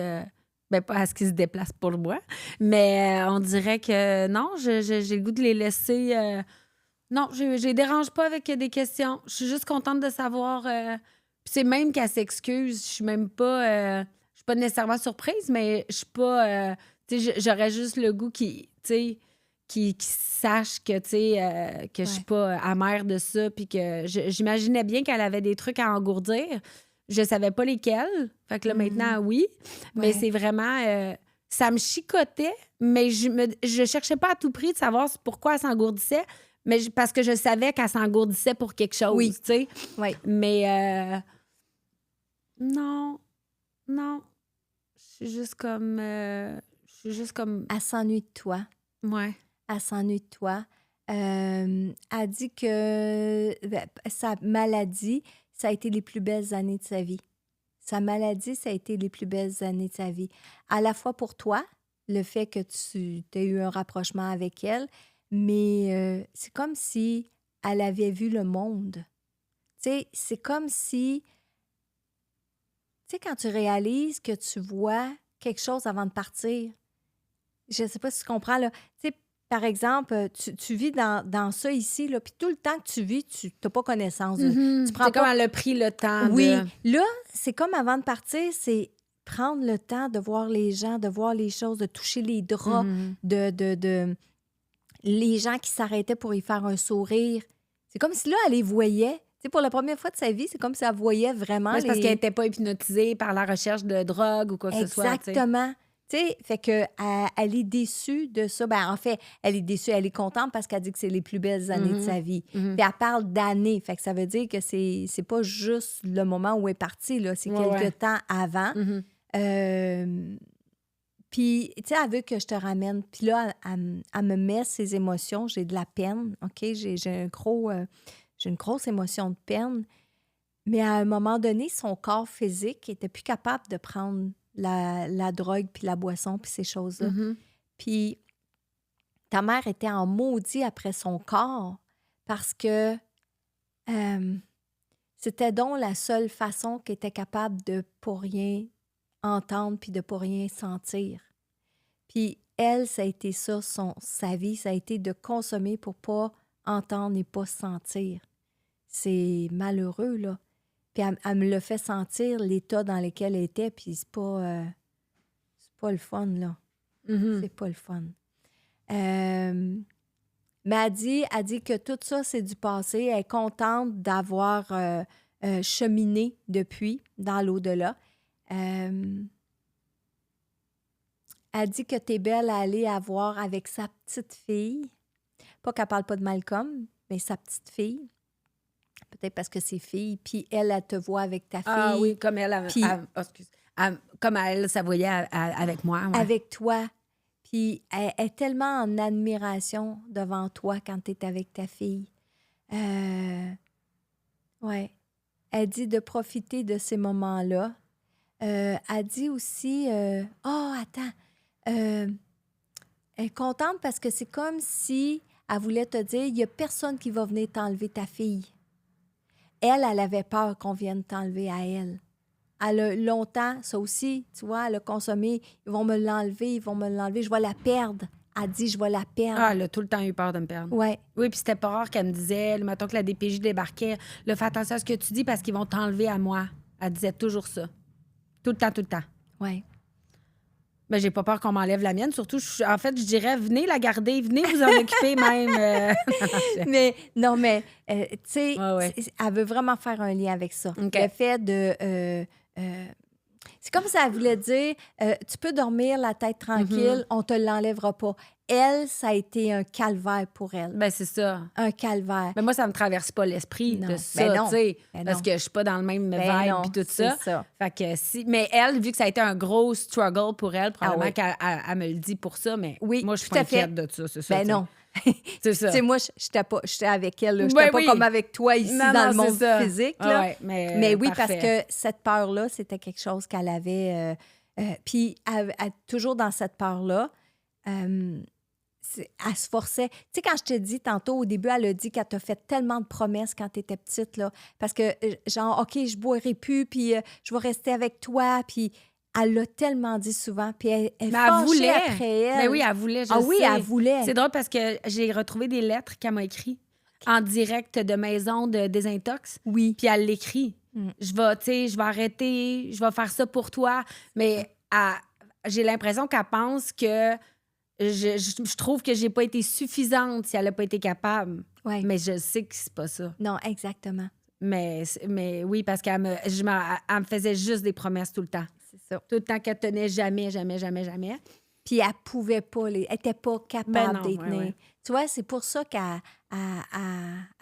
pas à ce qui se déplace pour moi, mais on dirait que non, j'ai le goût de les laisser... non, je les dérange pas avec des questions. Je suis juste contente de savoir... Puis c'est même qu'elle s'excuse. Je suis même pas... je suis pas nécessairement surprise, mais je suis pas... tu sais, j'aurais juste le goût qui sache que, tu sais, que je suis pas amère de ça, puis que j'imaginais bien qu'elle avait des trucs à engourdir. Je savais pas lesquels. Fait que là, maintenant, oui. Mais c'est vraiment... ça me chicotait, mais je cherchais pas à tout prix de savoir pourquoi elle s'engourdissait, mais parce que je savais qu'elle s'engourdissait pour quelque chose, tu sais. Oui. Mais non. Je suis juste comme... Elle s'ennuie de toi. Ouais. Elle s'ennuie de toi. Elle dit que sa maladie, ça a été les plus belles années de sa vie. Sa maladie, ça a été les plus belles années de sa vie. À la fois pour toi, le fait que tu as eu un rapprochement avec elle, mais c'est comme si elle avait vu le monde. Tu sais, c'est comme si... Tu sais, quand tu réalises que tu vois quelque chose avant de partir, je ne sais pas si tu comprends, là. Tu sais, par exemple, tu vis dans ça ici, là, puis tout le temps que tu vis, tu n'as pas connaissance. Tu prends c'est comme elle a pris le temps Oui. Là, c'est comme avant de partir, c'est prendre le temps de voir les gens, de voir les choses, de toucher les draps, de les gens qui s'arrêtaient pour y faire un sourire. C'est comme si là, elle les voyait. Tu sais, pour la première fois de sa vie, c'est comme si elle voyait vraiment c'est parce qu'elle n'était pas hypnotisée par la recherche de drogue ou quoi que ce soit. Exactement. Tu sais, fait que elle est déçue de ça. Ben, en fait, elle est déçue, elle est contente parce qu'elle dit que c'est les plus belles années de sa vie. Puis elle parle d'années. Fait que ça veut dire que c'est pas juste le moment où elle est partie, là. C'est quelques temps avant. Puis, tu sais, elle veut que je te ramène. Puis là, elle me met ses émotions. J'ai de la peine, OK? J'ai une grosse émotion de peine. Mais à un moment donné, son corps physique était plus capable de prendre la drogue, puis la boisson, puis ces choses-là. Puis ta mère était en maudit après son corps parce que c'était donc la seule façon qu'elle était capable de pas rien entendre puis de pas rien sentir. Puis elle, ça a été ça, sa vie, ça a été de consommer pour pas entendre et pas sentir. C'est malheureux, là. Puis elle me l'a fait sentir, l'état dans lequel elle était, puis c'est pas le fun, là. C'est pas le fun. Mais elle dit que tout ça, c'est du passé. Elle est contente d'avoir cheminé depuis dans l'au-delà. Elle dit que t'es belle à aller à voir avec sa petite fille. Pas qu'elle parle pas de Malcolm, mais sa petite fille. Peut-être parce que c'est fille, puis elle te voit avec ta fille. Ah oui, comme elle, puis, comme elle, ça voyait avec moi. Ouais. Avec toi. Puis elle est tellement en admiration devant toi quand tu es avec ta fille. Ouais. Elle dit de profiter de ces moments-là. Elle dit aussi... attends. Elle est contente parce que c'est comme si elle voulait te dire, il n'y a personne qui va venir t'enlever ta fille. Elle avait peur qu'on vienne t'enlever à elle. Elle a longtemps, ça aussi, tu vois, elle a consommé, ils vont me l'enlever, je vais la perdre. elle dit « je vais la perdre Ah, elle a tout le temps eu peur de me perdre. Ouais. Oui, puis c'était pas rare qu'elle me disait, mettons que la DPJ débarquait, là, fais attention à ce que tu dis parce qu'ils vont t'enlever à moi. Elle disait toujours ça. Tout le temps, tout le temps. Ouais. Ben, j'ai pas peur qu'on m'enlève la mienne. Surtout, en fait, je dirais, venez la garder, venez vous en occuper même. Mais non, mais tu sais, Ouais. elle veut vraiment faire un lien avec ça. OK. Le fait de... c'est comme si elle voulait dire, tu peux dormir la tête tranquille, on te l'enlèvera pas. Elle, ça a été un calvaire pour elle. Ben, c'est ça. Un calvaire. Mais moi, ça me traverse pas l'esprit Non. de ça, Ben non. tu sais. Ben Parce non. que je suis pas dans le même Ben vibe non, puis tout c'est ça. ça. Fait que si... Mais elle, vu que ça a été un gros struggle pour elle, probablement oui. qu'elle me le dit pour ça, mais Oui, moi, je suis tout pas à fait. inquiète de ça, c'est ça. Ben tu sais. non. C'est ça. Tu sais, moi, j'étais avec elle. J'étais Ben pas oui. comme avec toi ici Non, dans non, le monde c'est ça. physique. Ah Là. ouais, mais oui, parfait. parce que cette peur-là, c'était quelque chose qu'elle avait. Puis, toujours dans cette peur-là, elle se forçait. Tu sais, quand je te dis tantôt, au début, elle a dit qu'elle t'a fait tellement de promesses quand tu étais petite, là. Parce que, genre, OK, je boirai plus, puis je vais rester avec toi, puis elle l'a tellement dit souvent, puis elle Mais elle fâchait voulait. après elle. Mais oui, elle voulait, je Ah oui, sais. elle voulait. C'est drôle parce que j'ai retrouvé des lettres qu'elle m'a écrites en direct de maison de désintox. Oui. Puis elle l'écrit. Mm. Je vais, tu sais, je vais arrêter, je vais faire ça pour toi. Mais j'ai l'impression qu'elle pense que je trouve que j'ai pas été suffisante si elle n'a pas été capable. Ouais. Mais je sais que c'est pas ça. Non, exactement. Mais oui, parce qu'elle elle me faisait juste des promesses tout le temps. C'est ça. Tout le temps qu'elle tenait jamais, jamais, jamais, jamais. Puis elle pouvait pas, elle était pas capable Ben non, d'y tenir. ouais. Tu vois, c'est pour ça qu'elle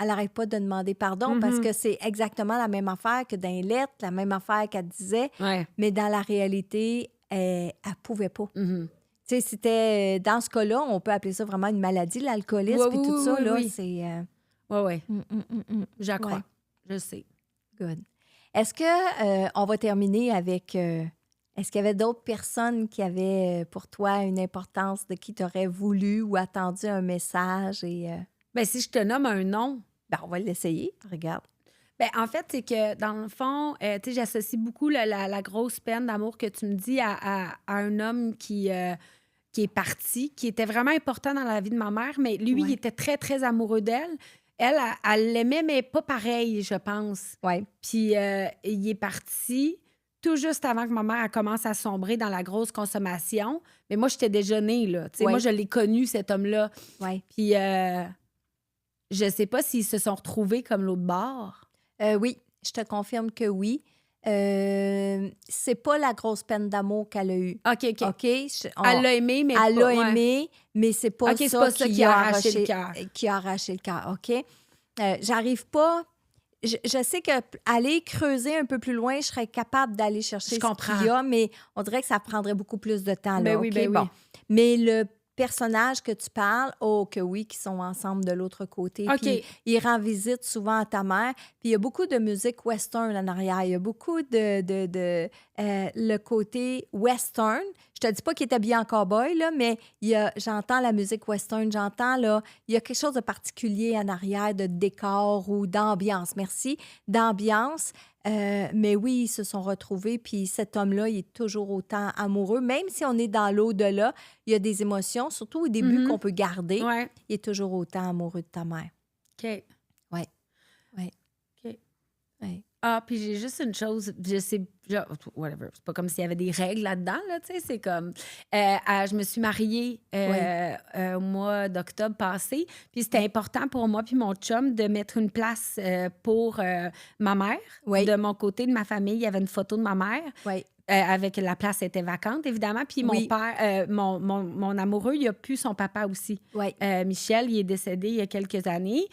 n'arrête pas de demander pardon, parce que c'est exactement la même affaire que dans les lettres, la même affaire qu'elle disait, Ouais. mais dans la réalité, elle pouvait pas. Mhm. Tu sais, c'était, dans ce cas-là, on peut appeler ça vraiment une maladie, l'alcoolisme, Oui, puis oui, tout oui, ça, oui, là, oui. c'est... Ouais. Ouais. Crois. Je sais. Good. Est-ce que on va terminer avec... est-ce qu'il y avait d'autres personnes qui avaient pour toi une importance, de qui tu aurais voulu ou attendu un message? Et, Ben, si je te nomme un nom, ben, on va l'essayer. Regarde. ben, en fait, c'est que dans le fond, tu sais, j'associe beaucoup la grosse peine d'amour que tu me dis à un homme qui est parti, qui était vraiment important dans la vie de ma mère, mais lui, Ouais. il était très, très amoureux d'elle. Elle l'aimait, mais pas pareil, je pense. Oui. Puis il est parti tout juste avant que ma mère elle commence à sombrer dans la grosse consommation. Mais moi, j'étais déjà née, là. Tu sais, Ouais. moi, je l'ai connu, cet homme-là. Oui. Puis je sais pas s'ils se sont retrouvés comme l'autre bord. Oui, je te confirme que oui. C'est pas la grosse peine d'amour qu'elle a eue. OK. OK? Elle l'a aimé, mais Elle pas... l'a ouais. aimé, mais c'est pas, OK, c'est ça, pas ça qui a arraché le cœur. qui a arraché le cœur, OK? J'arrive pas... Je sais qu'aller creuser un peu plus loin, je serais capable d'aller chercher Je ce comprends. qu'il y a, mais on dirait que ça prendrait beaucoup plus de temps. Là, Ben oui, OK? ben oui. Bon. Mais le personnage que tu parles, oh que oui, qui sont ensemble de l'autre côté. OK. Puis il rend visite souvent à ta mère. Puis il y a beaucoup de musique western en arrière. Il y a beaucoup de le côté western. Je te dis pas qu'il était bien en cowboy, là, mais j'entends la musique western. J'entends, là, il y a quelque chose de particulier en arrière de décor ou d'ambiance. Merci. D'ambiance. Mais oui, ils se sont retrouvés, puis cet homme-là, il est toujours autant amoureux. Même si on est dans l'au-delà, il y a des émotions, surtout au début, qu'on peut garder. Ouais. Il est toujours autant amoureux de ta mère. OK. Oui. Oui. OK. Oui. Ah, puis j'ai juste une chose, je sais, genre, whatever, c'est pas comme s'il y avait des règles là-dedans, là, tu sais, c'est comme, je me suis mariée au mois d'octobre passé, puis c'était important pour moi puis mon chum de mettre une place pour ma mère. Oui. De mon côté, de ma famille, il y avait une photo de ma mère. Oui. Avec la place était vacante, évidemment. Puis mon Oui. père, mon amoureux, il a pu son papa aussi. Oui. Michel, il est décédé il y a quelques années.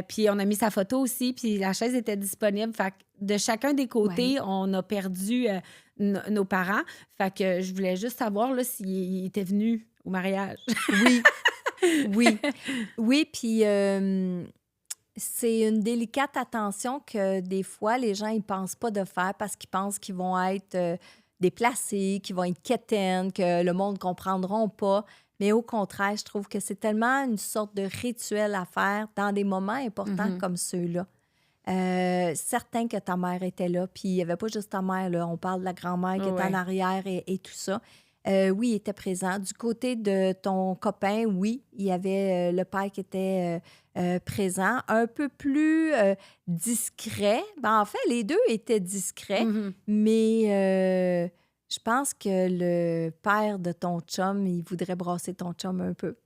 Puis on a mis sa photo aussi, puis la chaise était disponible. Fait que de chacun des côtés, on a perdu nos parents. Fait que je voulais juste savoir là, s'il était venu au mariage. Oui. Oui. Oui, puis c'est une délicate attention que des fois, les gens ils pensent pas de faire parce qu'ils pensent qu'ils vont être déplacés, qu'ils vont être quétaines, que le monde ne comprendra pas. Mais au contraire, je trouve que c'est tellement une sorte de rituel à faire dans des moments importants comme ceux-là. Certain que ta mère était là, puis il n'y avait pas juste ta mère, là. On parle de la grand-mère qui était en arrière et tout ça. oui, il était présent. Du côté de ton copain, oui, il y avait le père qui était présent, un peu plus discret. Ben, en fait, les deux étaient discrets, mais je pense que le père de ton chum, il voudrait brasser ton chum un peu.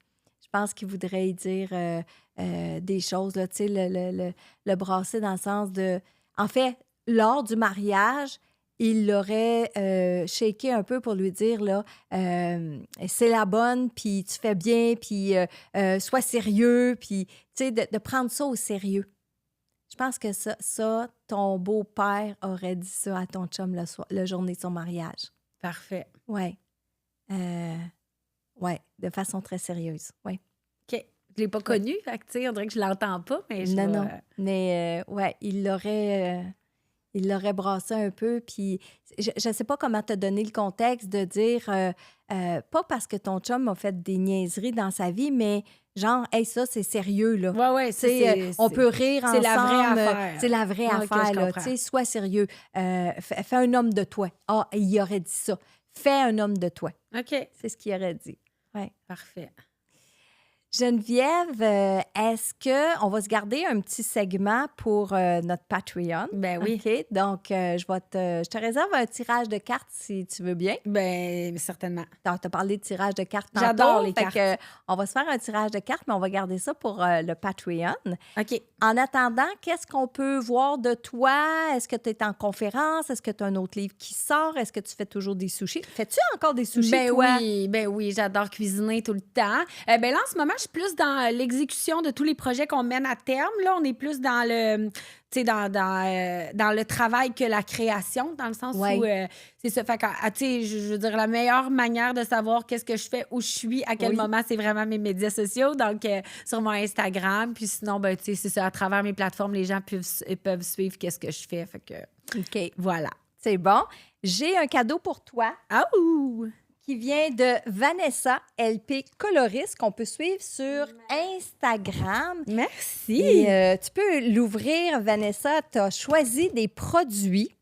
Je pense qu'il voudrait y dire des choses, là, tu sais, le brasser dans le sens de... En fait, lors du mariage, il l'aurait shaké un peu pour lui dire, là, c'est la bonne, puis tu fais bien, puis sois sérieux, puis, tu sais, de prendre ça au sérieux. Je pense que ça, ton beau-père aurait dit ça à ton chum le journée de son mariage. Parfait. Oui. Oui, de façon très sérieuse, oui. OK. Je ne l'ai pas connu, fait que, tu sais, on dirait que je ne l'entends pas, mais je Non. Mais, ouais, il l'aurait brassé un peu, puis je ne sais pas comment te donner le contexte de dire, pas parce que ton chum a fait des niaiseries dans sa vie, mais genre, hey, ça, c'est sérieux, là. Oui, on peut rire ensemble. C'est la vraie affaire. C'est la vraie affaire, là. Tu sais, sois sérieux. Fais un homme de toi. Ah, il aurait dit ça. Fais un homme de toi. OK. C'est ce qu'il aurait dit. Oui. Parfait. Geneviève, est-ce qu'on va se garder un petit segment pour notre Patreon? Ben oui. OK. Donc, je te réserve un tirage de cartes si tu veux bien. Ben certainement. Tu as parlé de tirage de cartes tantôt. J'adore les cartes. On va se faire un tirage de cartes, mais on va garder ça pour le Patreon. OK. En attendant, qu'est-ce qu'on peut voir de toi? Est-ce que tu es en conférence? Est-ce que tu as un autre livre qui sort? Est-ce que tu fais toujours des sushis? Fais-tu encore des sushis, toi? Ben oui, j'adore cuisiner tout le temps. Ben là, en ce moment, je suis plus dans l'exécution de tous les projets qu'on mène à terme. Là, on est plus dans le... dans le travail que la création, dans le sens où c'est ça. Fait que, je veux dire, la meilleure manière de savoir qu'est-ce que je fais, où je suis, à quel moment, c'est vraiment mes médias sociaux. Donc, sur mon Instagram. Puis sinon, ben, c'est ça, à travers mes plateformes, les gens peuvent suivre qu'est-ce que je fais. Fait que, OK. voilà. C'est bon. J'ai un cadeau pour toi. Ah ouh! Qui vient de Vanessa LP Coloriste, qu'on peut suivre sur Instagram. Merci. Et, tu peux l'ouvrir, Vanessa. Tu as choisi des produits.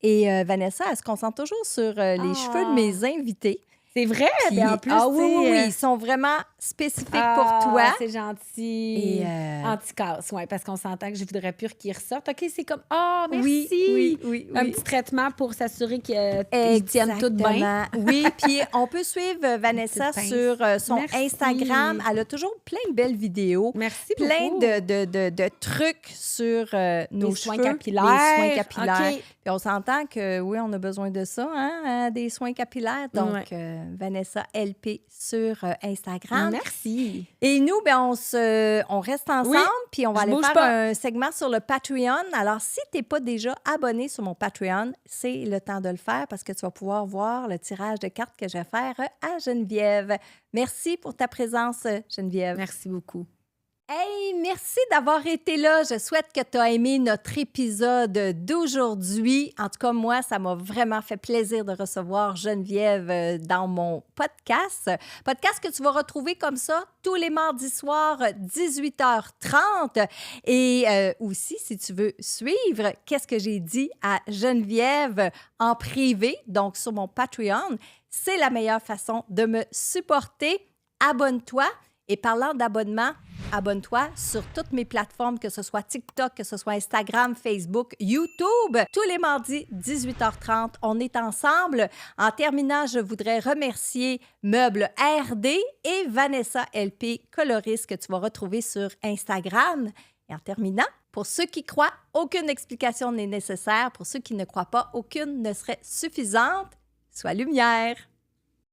Et Vanessa, elle se concentre toujours sur les cheveux de mes invités. C'est vrai? Puis, en plus, oui, ils sont vraiment spécifiques pour toi. C'est gentil. Et anti-casse, oui, parce qu'on s'entend que je voudrais plus qu'ils ressortent. OK, c'est comme, merci. Oui. Un petit traitement pour s'assurer qu'ils tiennent tout bien. Oui, puis on peut suivre Vanessa sur son Instagram. Elle a toujours plein de belles vidéos. Merci plein beaucoup. de trucs sur nos soins cheveux. capillaires. Les soins capillaires. Okay. Puis on s'entend que, oui, on a besoin de ça, hein, des soins capillaires. Donc, Vanessa LP sur Instagram. Merci. Et nous, ben, on reste ensemble, puis on va aller faire un segment sur le Patreon. Alors, si tu n'es pas déjà abonné sur mon Patreon, c'est le temps de le faire parce que tu vas pouvoir voir le tirage de cartes que je vais faire à Geneviève. Merci pour ta présence, Geneviève. Merci beaucoup. Hey, merci d'avoir été là. Je souhaite que tu as aimé notre épisode d'aujourd'hui. En tout cas, moi, ça m'a vraiment fait plaisir de recevoir Geneviève dans mon podcast. Podcast que tu vas retrouver comme ça tous les mardis soirs, 18h30. Et aussi, si tu veux suivre qu'est-ce que j'ai dit à Geneviève en privé, donc sur mon Patreon, c'est la meilleure façon de me supporter. Abonne-toi. Et parlant d'abonnement, abonne-toi sur toutes mes plateformes, que ce soit TikTok, que ce soit Instagram, Facebook, YouTube. Tous les mardis, 18h30, on est ensemble. En terminant, je voudrais remercier Meubles RD et Vanessa LP Coloriste que tu vas retrouver sur Instagram. Et en terminant, pour ceux qui croient, aucune explication n'est nécessaire. Pour ceux qui ne croient pas, aucune ne serait suffisante. Sois lumière.